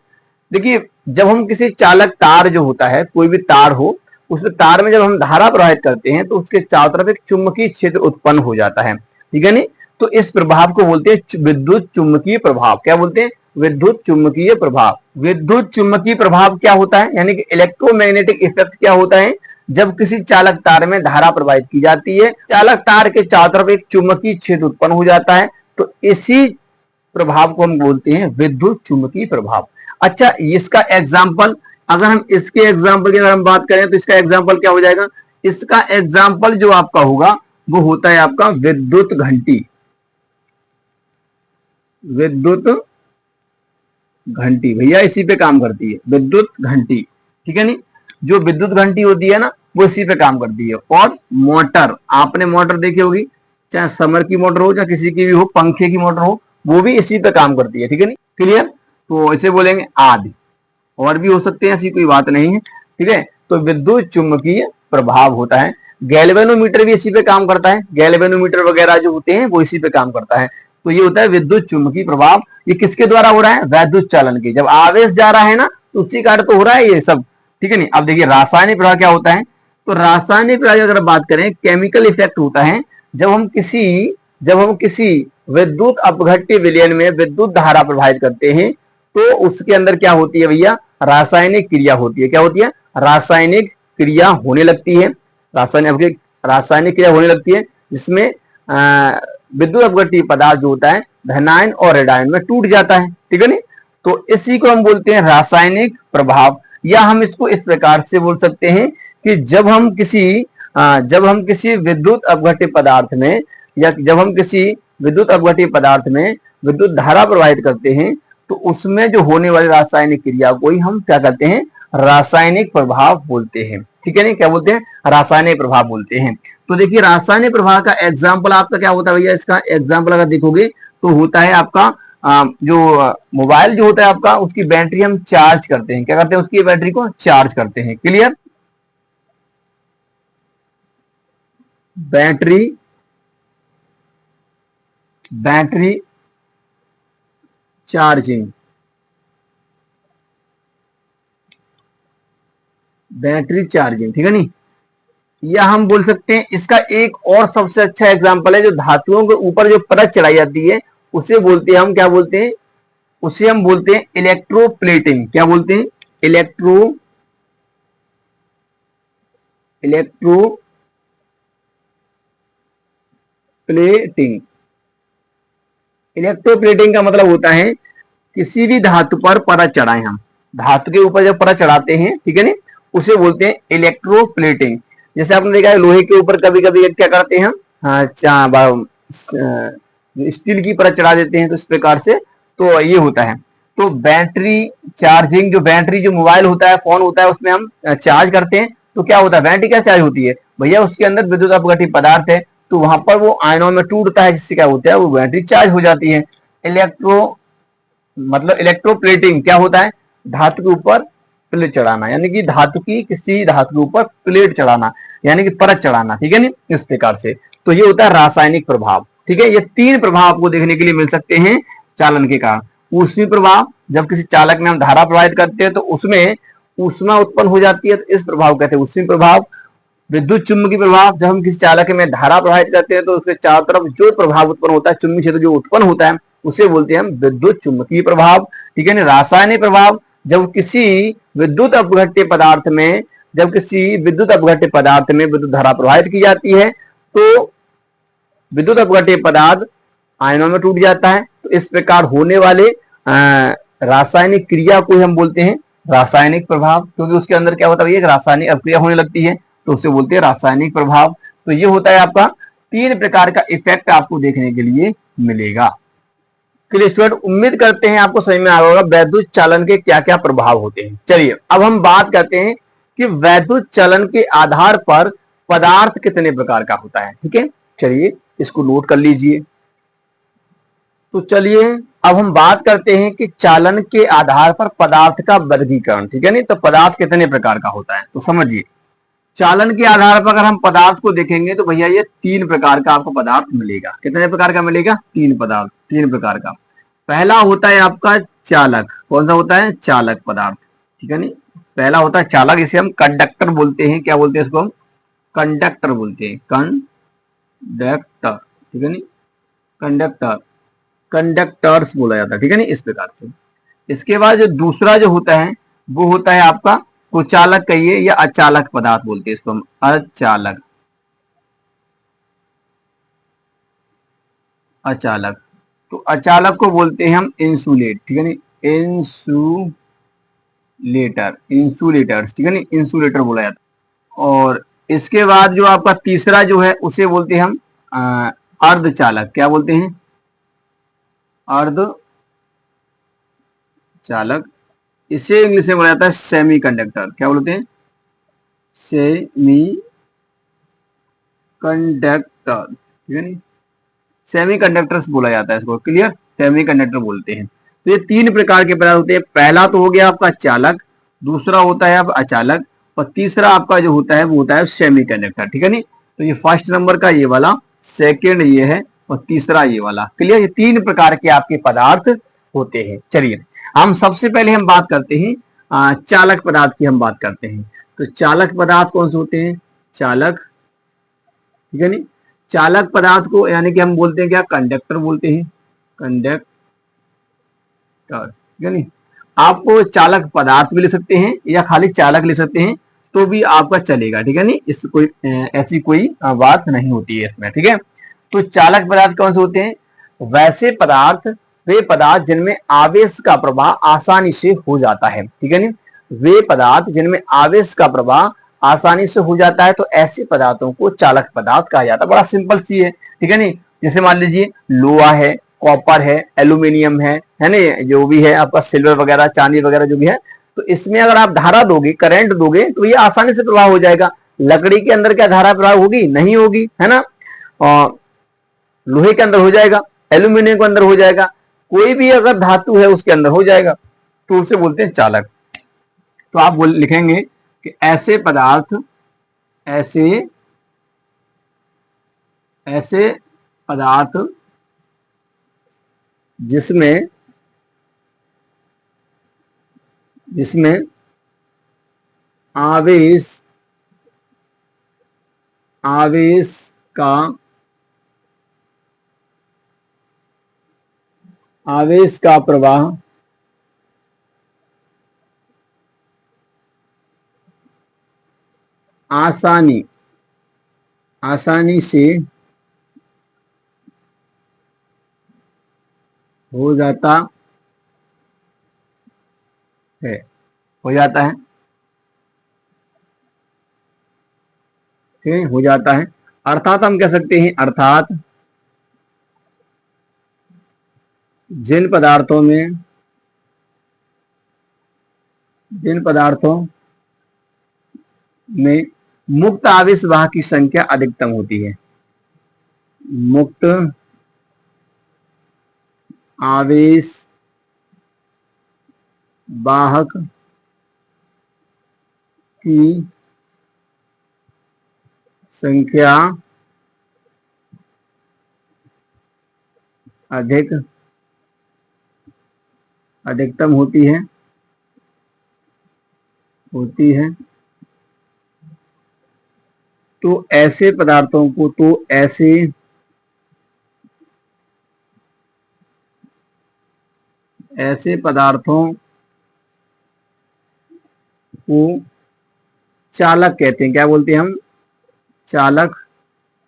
देखिए जब हम किसी चालक तार जो होता है, कोई भी तार हो, उस तार में जब हम धारा प्रवाहित करते हैं तो उसके चारों तरफ एक चुंबकीय क्षेत्र उत्पन्न हो जाता है। ठीक है नहीं, तो इस प्रभाव को बोलते हैं विद्युत चुम्बकीय प्रभाव। क्या बोलते हैं? विद्युत चुम्बकीय प्रभाव। विद्युत चुम्बकीय प्रभाव क्या होता है, यानी कि इलेक्ट्रोमैग्नेटिक इफेक्ट क्या होता है, जब किसी चालक तार में धारा प्रवाहित की जाती है, चालक तार के चारों तरफ एक चुंबकीय क्षेत्र उत्पन्न हो जाता है, तो इसी प्रभाव को हम बोलते हैं विद्युत चुम्बकीय प्रभाव। अच्छा, इसका एग्जाम्पल, अगर हम इसके एग्जाम्पल की अगर हम बात करें तो इसका एग्जाम्पल क्या हो जाएगा? इसका एग्जाम्पल जो आपका होगा वो होता है आपका विद्युत घंटी। विद्युत घंटी भैया इसी पे काम करती है, विद्युत घंटी, ठीक है नहीं? जो विद्युत घंटी होती है ना वो इसी पे काम करती है। और मोटर, आपने मोटर देखी होगी, चाहे समर की मोटर हो चाहे किसी की भी हो, पंखे की मोटर हो, वो भी इसी पे काम करती है, ठीक है नहीं? क्लियर? तो इसे बोलेंगे आदि, और भी हो सकते हैं, ऐसी कोई बात नहीं है, ठीक है? तो विद्युत चुम्बकीय प्रभाव होता है। गैल्वेनोमीटर भी इसी पे काम करता है, गैल्वेनोमीटर वगैरह जो होते हैं वो इसी पे काम करता है। तो ये होता है विद्युत चुम्बकीय प्रभाव। ये किसके द्वारा हो रहा है? वैद्युत चालन के। जब आवेश जा रहा है ना तो उसी कारण तो हो रहा है ये सब, ठीक है नहीं? अब देखिए रासायनिक प्रभाव क्या होता है। तो रासायनिक प्रभाव अगर बात करें, केमिकल इफेक्ट होता है जब हम किसी विद्युत अपघट्य विलयन में विद्युत धारा प्रवाहित करते हैं, तो उसके अंदर क्या होती है भैया? रासायनिक क्रिया होती है। क्या होती है? रासायनिक क्रिया होने लगती है। रासायनिक क्रिया होने लगती है जिसमें विद्युत अपघट्य पदार्थ जो होता है धनायन और ऋणायन में टूट जाता है, ठीक है नहीं? तो इसी को हम बोलते हैं रासायनिक प्रभाव। या हम इसको इस प्रकार से बोल सकते हैं कि जब हम किसी विद्युत अपघट्य पदार्थ में, या जब हम किसी विद्युत अपघट्य पदार्थ में विद्युत धारा प्रवाहित करते हैं, तो उसमें जो होने वाली रासायनिक क्रिया को ही हम क्या कहते हैं? रासायनिक प्रभाव बोलते हैं, ठीक है नहीं? क्या बोलते हैं? रासायनिक प्रभाव बोलते हैं। तो देखिए रासायनिक प्रभाव का एग्जाम्पल आपका क्या होता है भैया? इसका एग्जाम्पल अगर देखोगे तो होता है आपका जो मोबाइल जो होता है आपका, उसकी बैटरी हम चार्ज करते हैं। क्या करते हैं? उसकी बैटरी को चार्ज करते हैं। Clear? Battery charging, battery charging, ठीक है नहीं? या हम बोल सकते हैं इसका एक और सबसे अच्छा एग्जांपल है, जो धातुओं के ऊपर जो परत चढ़ाई जाती है उसे बोलते हैं हम, क्या बोलते हैं? उसे हम बोलते हैं इलेक्ट्रोप्लेटिंग। क्या बोलते हैं? इलेक्ट्रोप्लेटिंग। इलेक्ट्रोप्लेटिंग का मतलब होता है किसी भी धातु पर परत चढ़ाएं हम, धातु के ऊपर जब परत चढ़ाते हैं, ठीक है ना, उसे बोलते हैं इलेक्ट्रोप्लेटिंग। जैसे आपने देखा है लोहे के ऊपर कभी कभी क्या करते हैं हम, स्टील की परत चढ़ा देते हैं, तो इस प्रकार से तो ये होता है। तो बैटरी चार्जिंग, जो बैटरी जो मोबाइल होता है, फोन होता है, उसमें हम चार्ज करते हैं, तो क्या होता है? बैटरी क्या चार्ज होती है भैया? उसके अंदर विद्युत अपघट्य पदार्थ है, तो वहां पर वो आयनों में टूटता है, जिससे क्या होता है? वो बैटरी चार्ज हो जाती है। इलेक्ट्रोप्लेटिंग क्या होता है? धातु के ऊपर प्लेट चढ़ाना, यानी कि किसी धातु के ऊपर प्लेट चढ़ाना, यानी कि परत चढ़ाना, ठीक है नहीं? इस प्रकार से तो ये होता है रासायनिक प्रभाव, ठीक है? ये तीन प्रभाव आपको देखने के लिए मिल सकते हैं चालन के कारण। ऊष्मीय प्रभाव, जब किसी चालक में हम धारा प्रवाहित करते हैं तो उसमें ऊष्मा उत्पन्न हो जाती है, तो इस प्रभाव कहते हैं ऊष्मीय प्रभाव। विद्युत चुम्बकीय प्रभाव, जब हम किसी चालक में धारा प्रवाहित करते हैं तो उसके चारों तरफ जो प्रभाव उत्पन्न होता है, चुंबकीय क्षेत्र जो उत्पन्न होता है, उसे बोलते हैं हम विद्युत चुम्बकीय प्रभाव, ठीक है ना? रासायनिक प्रभाव, जब किसी विद्युत अपघट्य पदार्थ में विद्युत धारा प्रवाहित की जाती है, तो विद्युत अपघट्य पदार्थ आयनों में टूट जाता है, तो इस प्रकार होने वाले रासायनिक क्रिया को हम बोलते हैं रासायनिक प्रभाव, क्योंकि उसके अंदर क्या होता है? एक रासायनिक अभिक्रिया होने लगती है, तो उसे बोलते हैं रासायनिक प्रभाव। तो ये होता है आपका तीन प्रकार का इफेक्ट आपको देखने के लिए मिलेगा। चलिए स्टूडेंट, उम्मीद करते हैं आपको समझ में आ होगा वैद्युत चालन के क्या क्या प्रभाव होते हैं। चलिए अब हम बात करते हैं कि वैद्युत चालन के आधार पर पदार्थ कितने प्रकार का होता है, ठीक है? चलिए इसको नोट कर लीजिए। तो चलिए अब हम बात करते हैं कि चालन के आधार पर पदार्थ का वर्गीकरण, ठीक है नहीं? तो पदार्थ कितने प्रकार का होता है, तो समझिए। चालन के आधार पर अगर हम पदार्थ को देखेंगे तो भैया ये तीन प्रकार का आपको पदार्थ मिलेगा। कितने प्रकार का मिलेगा? तीन प्रकार का। पहला होता है आपका चालक। कौन सा होता है? चालक पदार्थ, ठीक है नहीं? पहला होता है चालक, इसे हम कंडक्टर बोलते हैं। क्या बोलते हैं इसको? हम कंडक्टर बोलते हैं, कंडक्टर, ठीक है नहीं? कंडक्टर, कंडक्टर्स बोला जाता है, ठीक है नहीं, इस प्रकार से। इसके बाद जो दूसरा जो होता है वो होता है आपका कुचालक कहिए या अचालक पदार्थ बोलते हैं इसको हम, अचालक, अचालक। तो अचालक को बोलते हैं हम इंसुलेट, ठीक है नहीं, इंसुलेटर, इंसुलेटर्स, ठीक है नहीं, इंसुलेटर बोला जाता है। और इसके बाद जो आपका तीसरा जो है उसे बोलते हैं हम अर्धचालक, क्या बोलते हैं, अर्धचालक। इसे इंग्लिश में बोला जाता है सेमी कंडक्टर, क्या बोलते हैं, सेमी कंडक्टर, ठीक है नहीं, सेमी कंडक्टर्स बोला जाता है इसको, क्लियर, सेमी कंडक्टर बोलते हैं। तो ये तीन प्रकार के पदार्थ होते हैं। पहला तो हो गया आपका चालक, दूसरा होता है आप अचालक, और तीसरा आपका जो होता है वो होता है सेमी कंडक्टर, ठीक है नहीं। तो ये फर्स्ट नंबर का ये वाला, सेकेंड ये है, और तीसरा ये वाला, क्लियर। ये तीन प्रकार के आपके पदार्थ होते हैं। चलिए हम सबसे पहले हम बात करते हैं चालक पदार्थ की हम बात करते हैं। तो चालक पदार्थ कौन से होते हैं, चालक, ठीक है नहीं। चालक पदार्थ को यानी कि हम बोलते हैं क्या, कंडक्टर बोलते हैं, कंडक्टर, ठीक है नहीं। आप चालक पदार्थ भी ले सकते हैं या खाली चालक ले सकते हैं तो भी आपका चलेगा, ठीक है नहीं, इस कोई ऐसी कोई बात नहीं होती है इसमें, ठीक है। तो चालक पदार्थ कौन से होते हैं, वैसे पदार्थ, वे पदार्थ जिनमें आवेश का प्रवाह आसानी से हो जाता है, ठीक है नहीं, वे पदार्थ जिनमें आवेश का प्रवाह आसानी से हो जाता है, तो ऐसे पदार्थों को चालक पदार्थ कहा जाता है। बड़ा सिंपल सी है, ठीक है नहीं। जैसे मान लीजिए लोहा है, कॉपर है, एल्यूमिनियम है ना, जो भी है आपका सिल्वर वगैरह, चांदी वगैरह जो भी है, तो इसमें अगर आप धारा दोगे, करंट दोगे, तो ये आसानी से प्रवाह हो जाएगा। लकड़ी के अंदर क्या धारा प्रवाह होगी, नहीं होगी, है ना। और लोहे के अंदर हो जाएगा, एल्यूमिनियम के अंदर हो जाएगा, कोई भी अगर धातु है उसके अंदर हो जाएगा, तो उसे बोलते हैं चालक। तो आप लिखेंगे कि ऐसे पदार्थ, ऐसे ऐसे पदार्थ जिसमें जिसमें आवेश आवेश का आवेश का प्रवाह आसानी आसानी से हो जाता है, हो जाता है, ठीक है, हो जाता है। अर्थात हम कह सकते हैं, अर्थात जिन पदार्थों में जिन पदार्थों में मुक्त आवेश वाहक की संख्या अधिकतम होती है, मुक्त आवेश वाहक की संख्या अधिकतम होती है, तो ऐसे पदार्थों को, तो ऐसे पदार्थों को चालक कहते हैं, क्या बोलते हैं हम, चालक,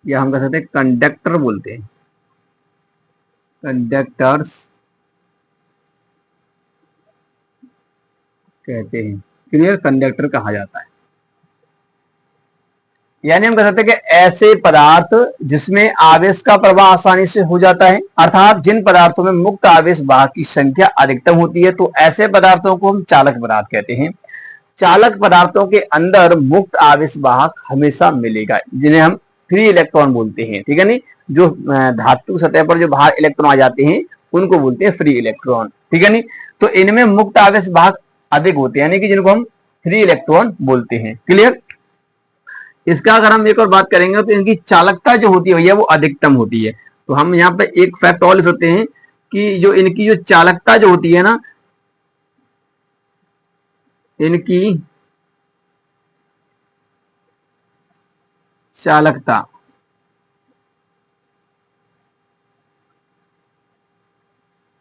या हम कह सकते हैं कंडक्टर बोलते हैं, कंडक्टर्स कहते हैं, क्लियर, कंडक्टर कहा जाता है। यानी हम कह सकते हैं कि ऐसे पदार्थ जिसमें आवेश का प्रवाह आसानी से हो जाता है, अर्थात जिन पदार्थों में मुक्त आवेश वाहक की संख्या अधिकतम होती है, तो ऐसे पदार्थों को हम चालक पदार्थ कहते हैं। चालक पदार्थों के अंदर मुक्त आवेश वाहक हमेशा मिलेगा, जिन्हें हम फ्री इलेक्ट्रॉन बोलते हैं, ठीक है नहीं। जो धातु सतह पर जो बाहर इलेक्ट्रॉन आ जाते हैं उनको बोलते हैं फ्री इलेक्ट्रॉन, ठीक है नहीं। तो इनमें मुक्त आवेश वाहक अधिक होते हैं, यानी कि जिनको हम फ्री इलेक्ट्रॉन बोलते हैं, क्लियर। इसका अगर हम एक और बात करेंगे तो इनकी चालकता जो होती है भैया वो अधिकतम होती है। तो हम यहाँ पे एक फैक्ट और ले सकते हैं कि जो इनकी जो चालकता जो होती है ना, इनकी चालकता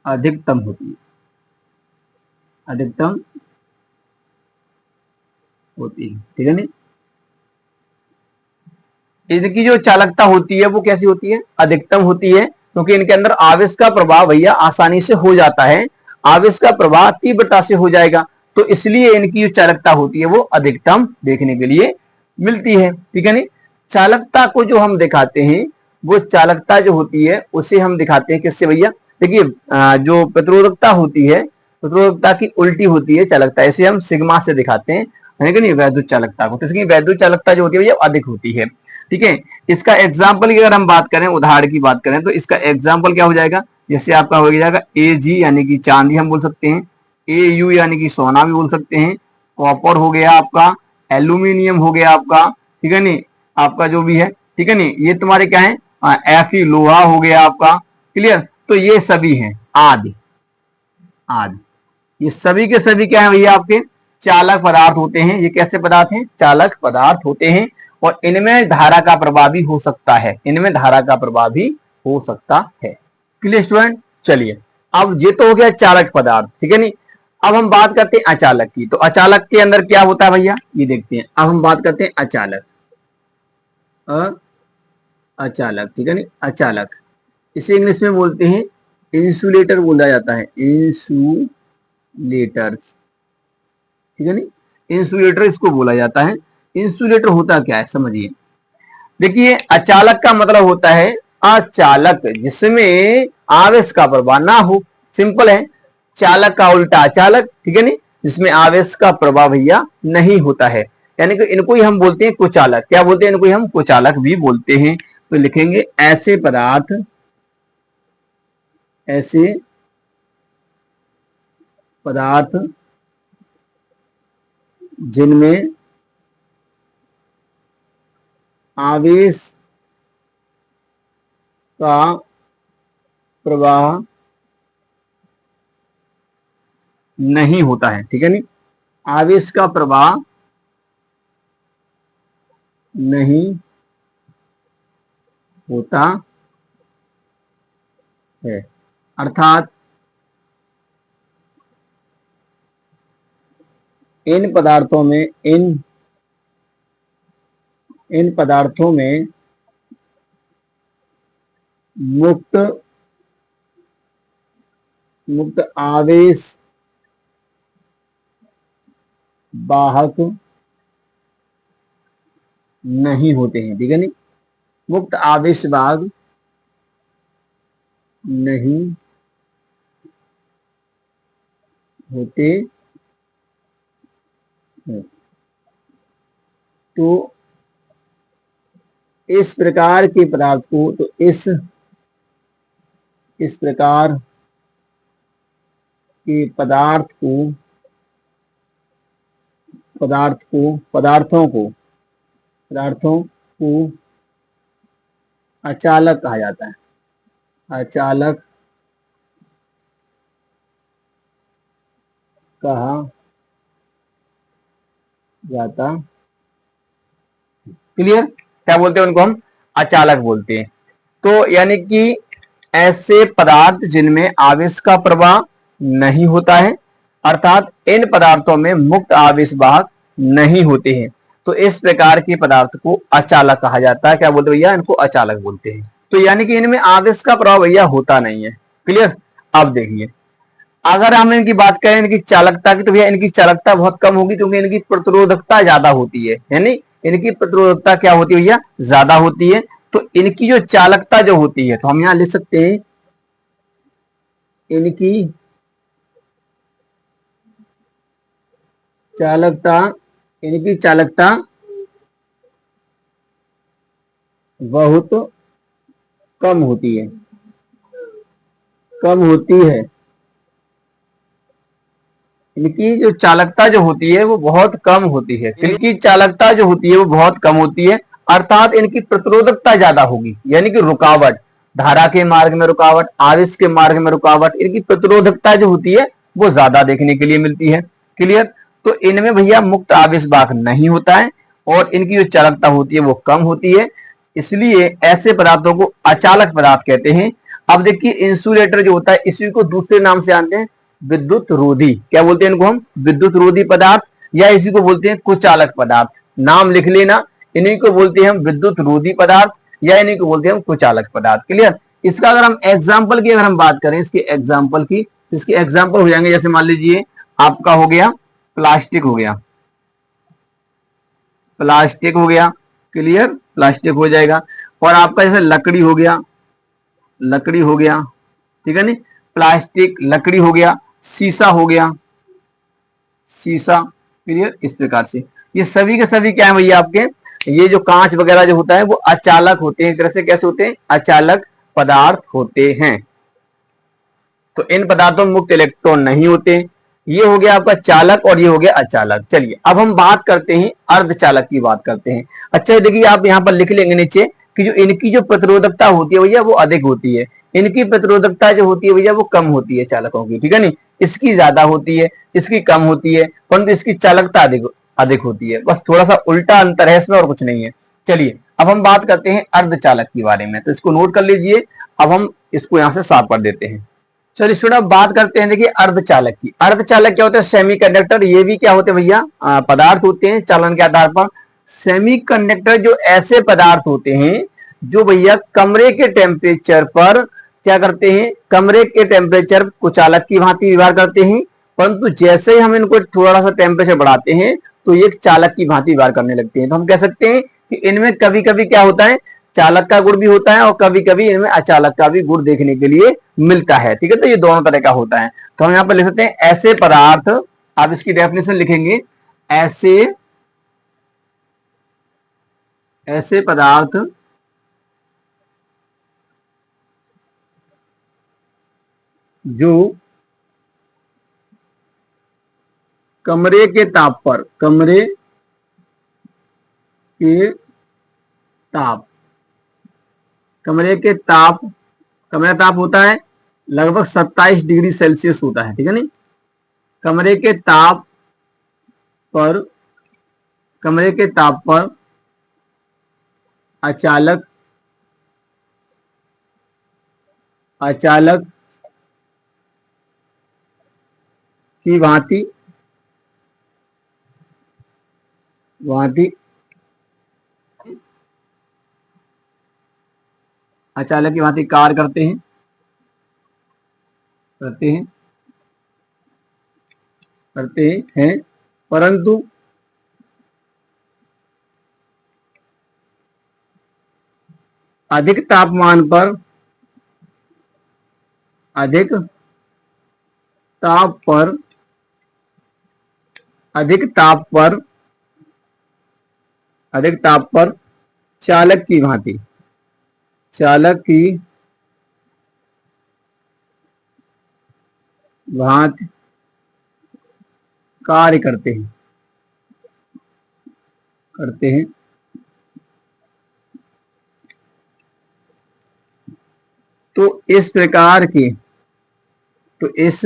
अधिकतम होती है, अधिकतम होती है, ठीक है नहीं। इनकी जो चालकता होती है वो कैसी होती है, अधिकतम होती है, क्योंकि इनके अंदर आवेश का प्रवाह भैया आसानी से हो जाता है, आवेश का प्रवाह तीव्रता से हो जाएगा, तो इसलिए इनकी जो चालकता होती है वो अधिकतम देखने के लिए मिलती है, ठीक है नहीं। चालकता को जो हम दिखाते हैं वो चालकता जो होती है उसे हम दिखाते हैं किससे भैया, देखिए जो प्रतिरोधकता होती है, प्रतिरोधकता की उल्टी होती है चालकता, इसे हम सिग्मा से दिखाते हैं, है कि नहीं, वैद्युत चालकता को। तो इसकी वैद्युत चालकता जो होती है भैया अधिक होती है, ठीक है। इसका एग्जाम्पल की अगर हम बात करें, उदाहरण की बात करें, तो इसका एग्जाम्पल क्या हो जाएगा, जैसे आपका हो जाएगा Ag यानी कि चांदी हम बोल सकते हैं, Au यानी कि सोना भी बोल सकते हैं, कॉपर हो गया आपका, एल्यूमिनियम हो गया आपका, ठीक है नहीं, आपका जो भी है, ठीक है नहीं, ये तुम्हारे क्या है, Fe लोहा हो गया आपका, क्लियर। तो ये सभी हैं आदि आदि, ये सभी के सभी क्या है भैया आपके चालक पदार्थ होते हैं। ये कैसे पदार्थ हैं, चालक पदार्थ होते हैं, और इनमें धारा का प्रवाह भी हो सकता है, इनमें धारा का प्रवाह भी हो सकता है, क्लियर स्टूडेंट। चलिए अब ये तो हो गया चालक पदार्थ, ठीक है नहीं। अब हम बात करते हैं अचालक की, तो अचालक के अंदर क्या होता है भैया ये देखते हैं। अब हम बात करते हैं अचालक, अचालक, ठीक है नहीं, अचालक, इसे इंग्लिश में बोलते हैं इंसुलेटर बोला जाता है, इंसुलेटर, ठीक है नहीं, इंसुलेटर इसको बोला जाता है। इंसुलेटर होता क्या है समझिए, देखिए अचालक का मतलब होता है अचालक जिसमें आवेश का प्रवाह ना हो, सिंपल है। चालक का उल्टा अचालक, ठीक है नहीं, जिसमें आवेश का प्रवाह भैया नहीं होता है, यानी कि इनको ही हम बोलते हैं कुचालक। क्या बोलते हैं इनको ही हम कुचालक भी बोलते हैं। तो लिखेंगे ऐसे पदार्थ, ऐसे पदार्थ जिनमें आवेश का प्रवाह नहीं होता है, ठीक है नहीं, आवेश का प्रवाह नहीं होता है, अर्थात इन पदार्थों में इन पदार्थों में मुक्त आवेश वाहक नहीं होते हैं, ठीक है नहीं, मुक्त आवेश वाहक नहीं होते हैं। तो इस प्रकार के पदार्थ को, तो इस प्रकार के पदार्थों को अचालक कहा जाता है, अचालक कहा जाता, क्लियर। क्या बोलते हैं उनको हम अचालक बोलते हैं। तो यानी कि ऐसे पदार्थ जिनमें आवेश का प्रवाह नहीं होता है, अर्थात इन पदार्थों में मुक्त आवेश वाहक नहीं होते हैं, तो इस प्रकार के पदार्थ को अचालक कहा जाता है। क्या बोलते भैया इनको अचालक बोलते हैं। तो यानी कि इनमें आवेश का प्रवाह भैया होता नहीं है, क्लियर। अब देखिए अगर हम इनकी बात करें इनकी चालकता की, तो भैया इनकी चालकता बहुत कम होगी, क्योंकि इनकी प्रतिरोधकता ज्यादा होती है, यानी इनकी प्रतिरोधकता क्या होती है भैया ज्यादा होती है। तो इनकी जो चालकता जो होती है, तो हम यहां लिख सकते हैं इनकी चालकता बहुत कम होती है, इनकी जो चालकता जो होती है वो बहुत कम होती है, इनकी चालकता जो होती है वो बहुत कम होती है, अर्थात इनकी प्रतिरोधकता ज्यादा होगी, यानी कि रुकावट, धारा के मार्ग में रुकावट, आवेश के मार्ग में रुकावट, इनकी प्रतिरोधकता जो होती है वो ज्यादा देखने के लिए मिलती है, क्लियर। तो इनमें भैया मुक्त आवेश वाहक नहीं होता है, और इनकी जो चालकता होती है वो कम होती है, इसलिए ऐसे पदार्थों को अचालक पदार्थ कहते हैं। अब देखिए इंसुलेटर जो होता है इसी को दूसरे नाम से जानते हैं विद्युत रोधी। क्या बोलते हैं इनको हम? विद्युत रोधी पदार्थ, या इसी को बोलते हैं कुचालक पदार्थ। नाम लिख लेना, इन्हीं को बोलते हैं हम विद्युत रोधी पदार्थ या इन्हीं को बोलते हैं हम कुचालक पदार्थ। क्लियर? इसका अगर हम एग्जाम्पल की अगर हम बात करें, इसके एग्जाम्पल की, इसके एग्जाम्पल हो जाएंगे, जैसे मान लीजिए आपका हो गया प्लास्टिक, हो गया प्लास्टिक, हो गया क्लियर, प्लास्टिक हो जाएगा। और आपका जैसे लकड़ी हो गया, लकड़ी हो गया, ठीक है नहीं, प्लास्टिक लकड़ी हो गया। शीशा हो गया, शीशा, क्लियर। इस प्रकार से ये सभी के सभी क्या है भैया आपके, ये जो कांच वगैरह जो होता है वो अचालक होते हैं। एक तरह से कैसे होते हैं? अचालक पदार्थ होते हैं। तो इन पदार्थों में मुक्त इलेक्ट्रॉन नहीं होते। ये हो गया आपका चालक और ये हो गया अचालक। चलिए अब हम बात करते हैं अर्धचालक की बात करते हैं। अच्छा देखिए आप यहाँ पर लिख लेंगे नीचे कि जो इनकी जो प्रतिरोधकता होती है भैया वो अधिक होती है, इनकी प्रतिरोधकता जो होती है भैया वो कम होती है चालकों की, ठीक है नहीं। इसकी ज्यादा होती है, इसकी कम होती है, परंतु इसकी चालकता अधिक अधिक होती है। बस थोड़ा सा उल्टा अंतर है इसमें और कुछ नहीं है। चलिए अब हम बात करते हैं अर्धचालक के बारे में, तो इसको नोट कर लीजिए। अब हम इसको यहां से साफ कर देते हैं। चलिए स्टूडेंट अब बात करते हैं देखिए अर्धचालक की। अर्धचालक क्या होता है? सेमीकंडक्टर। ये भी क्या होते हैं भैया? पदार्थ होते हैं चालन के आधार पर। सेमीकंडक्टर जो ऐसे पदार्थ होते हैं जो भैया कमरे के टेम्परेचर पर क्या करते हैं? कमरे के टेम्परेचर कुचालक की भांति व्यवहार करते हैं, परंतु जैसे ही हम इनको थोड़ा सा टेम्परेचर बढ़ाते हैं तो ये चालक की भांति व्यवहार करने लगते हैं। तो हम कह सकते हैं कि इनमें कभी कभी क्या होता है? चालक का गुण भी होता है और कभी कभी इनमें अचालक का भी गुण देखने के लिए मिलता है, ठीक है। तो ये दोनों तरह का होता है। तो हम यहाँ पर लिख सकते हैं ऐसे पदार्थ, आप इसकी डेफिनेशन लिखेंगे, ऐसे पदार्थ जो कमरे के ताप पर, कमरे के ताप, कमरे के ताप, कमरे ताप होता है लगभग 27 डिग्री सेल्सियस होता है, ठीक है नहीं। कमरे के ताप पर, कमरे के ताप पर अचालक, अचालक की भांति अचालक की भांति कार्य करते हैं, करते हैं, परंतु अधिक तापमान पर, अधिक ताप पर, अधिक ताप पर, अधिक ताप पर चालक की भांति, चालक की भांति कार्य करते हैं, करते हैं। तो इस प्रकार के, तो इस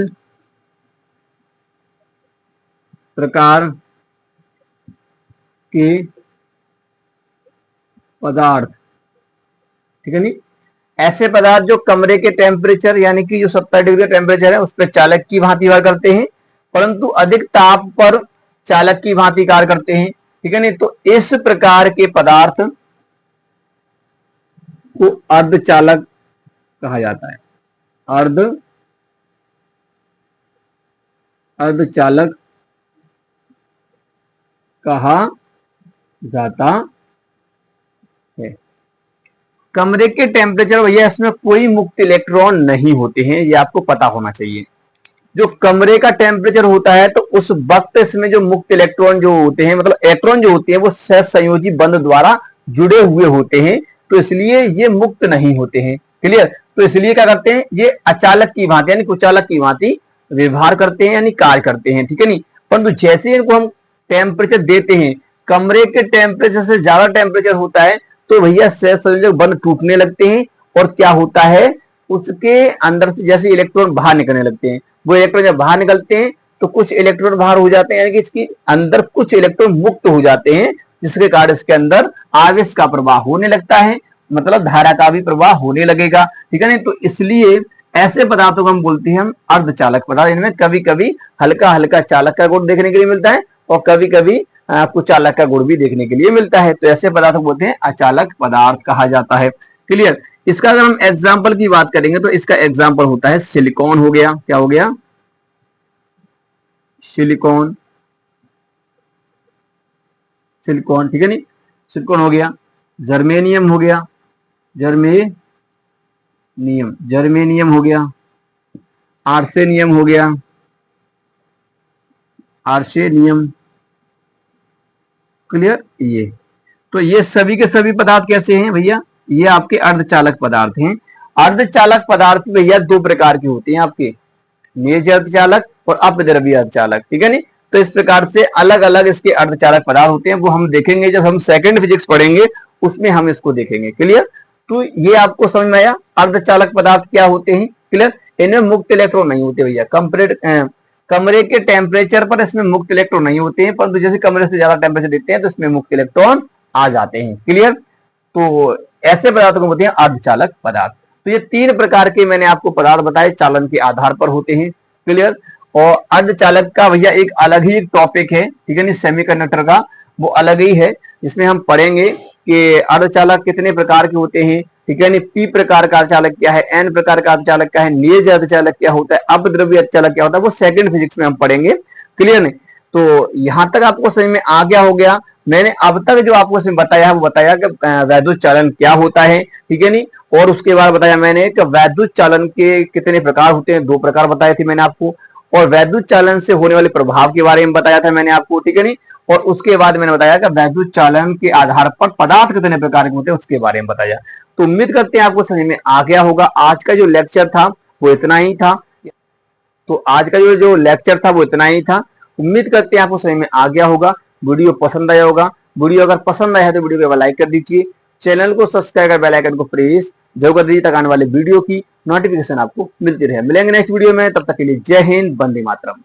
प्रकार के पदार्थ, ठीक है नहीं, ऐसे पदार्थ जो कमरे के टेम्परेचर यानी कि जो 70 डिग्री टेम्परेचर है उस पर चालक की भांति कार्य करते हैं, परंतु अधिक ताप पर चालक की भांति कार्य करते हैं, ठीक है नहीं। तो इस प्रकार के पदार्थ को अर्धचालक कहा जाता है, अर्धचालक कहा जाता है। कमरे के टेम्परेचर भैया इसमें कोई मुक्त इलेक्ट्रॉन नहीं होते हैं, ये आपको पता होना चाहिए। जो कमरे का टेम्परेचर होता है तो उस वक्त इसमें जो मुक्त इलेक्ट्रॉन जो होते हैं, मतलब इलेक्ट्रॉन जो होते हैं वो सहसंयोजी बंध द्वारा जुड़े हुए होते हैं, तो इसलिए ये मुक्त नहीं होते हैं। क्लियर? तो इसलिए क्या करते हैं? ये अचालक की भांति यानी कुचालक की भांति व्यवहार करते हैं यानी कार्य करते हैं, ठीक है नहीं। परंतु जैसे इनको हम टेम्परेचर देते हैं, कमरे के टेम्परेचर से ज्यादा टेम्परेचर होता है तो भैया सहसंयोजक बंध टूटने लगते हैं और क्या होता है? उसके अंदर से जैसे इलेक्ट्रॉन बाहर निकलने लगते हैं। वो इलेक्ट्रॉन जब बाहर निकलते हैं तो कुछ इलेक्ट्रॉन बाहर हो जाते हैं, यानी कि इसके अंदर कुछ इलेक्ट्रॉन मुक्त हो जाते हैं, जिसके कारण इसके अंदर आवेश का प्रवाह होने लगता है मतलब धारा का भी प्रवाह होने लगेगा, ठीक है नहीं। तो इसलिए ऐसे पदार्थों को हम बोलते हैं हम अर्धचालक पदार्थ। इनमें कभी कभी हल्का हल्का चालक का गुण देखने के लिए मिलता है और कभी कभी कुचालक का गुण भी देखने के लिए मिलता है। तो ऐसे पदार्थ को बोलते हैं अचालक पदार्थ कहा जाता है। क्लियर। इसका अगर हम एग्जाम्पल की बात करेंगे तो इसका एग्जाम्पल होता है सिलिकॉन हो गया। क्या हो गया? सिलिकॉन, सिलिकॉन, ठीक है नहीं, सिलिकॉन हो गया। जर्मेनियम हो गया, जर्मेनियम हो गया। आर्सेनियम हो गया, आर्सेनियम। क्लियर। ये तो ये सभी के सभी पदार्थ कैसे हैं भैया? ये आपके अर्धचालक पदार्थ हैं। अर्धचालक पदार्थ भैया दो प्रकार के होते हैं आपके, निज अर्धचालक और अपद्रव्य अर्धचालक, ठीक है नहीं। तो इस प्रकार से अलग अलग इसके अर्धचालक पदार्थ होते हैं, वो हम देखेंगे जब हम सेकंड फिजिक्स पढ़ेंगे, उसमें हम इसको देखेंगे। क्लियर। तो ये आपको समझ में आया अर्धचालक पदार्थ क्या होते हैं। क्लियर। इनमें मुक्त इलेक्ट्रॉन नहीं होते भैया। कमरे के टेम्परेचर पर इसमें मुक्त इलेक्ट्रॉन नहीं होते हैं, परंतु जैसे कमरे से ज्यादा टेम्परेचर देते हैं तो इसमें मुक्त इलेक्ट्रॉन आ जाते हैं। क्लियर। तो ऐसे पदार्थों को बोलते हैं अर्धचालक पदार्थ। तो ये तीन प्रकार के मैंने आपको पदार्थ बताए, चालन के आधार पर होते हैं। क्लियर। और अर्धचालक का भैया एक अलग ही टॉपिक है, ठीक है नहीं, सेमीकंडक्टर का वो अलग ही है, जिसमें हम पढ़ेंगे कि अर्धचालक कितने प्रकार के होते हैं, ठीक है नहीं, पी प्रकार का अर्धचालक क्या है, एन प्रकार का अर्धचालक क्या है, निज अर्धचालक क्या होता है, अपद्रव्य अर्धचालक क्या होता है, वो सेकंड फिजिक्स में हम पढ़ेंगे। क्लियर नहीं। तो यहां तक आपको समझ में आ गया हो गया। मैंने अब तक जो आपको इसमें बताया वो बताया कि वैद्युत चालन क्या होता है, ठीक है नहीं, और उसके बाद बताया मैंने कि वैद्युत चालन के कितने प्रकार होते हैं, दो प्रकार बताए थे मैंने आपको, और वैद्युत चालन से होने वाले प्रभाव के बारे में बताया था मैंने आपको, ठीक है नहीं, और उसके बाद मैंने बताया कि वैद्युत चालन के आधार पर पदार्थ कितने प्रकार के होते हैं उसके बारे में बताया। तो उम्मीद करते हैं आपको समझ में आ गया होगा। आज का जो लेक्चर था वो इतना ही था। तो आज का जो लेक्चर था वो इतना ही था। उम्मीद करते हैं आपको समझ में आ गया होगा। वीडियो पसंद आया होगा। वीडियो अगर पसंद आया है तो वीडियो को लाइक कर दीजिए, चैनल को सब्सक्राइब कर बेल आइकन को प्रेस जरूर कर दीजिए ताकि आने वाले वीडियो की नोटिफिकेशन आपको मिलती रहे। मिलेंगे नेक्स्ट वीडियो में, तब तक के लिए जय हिंद, वंदे मातरम।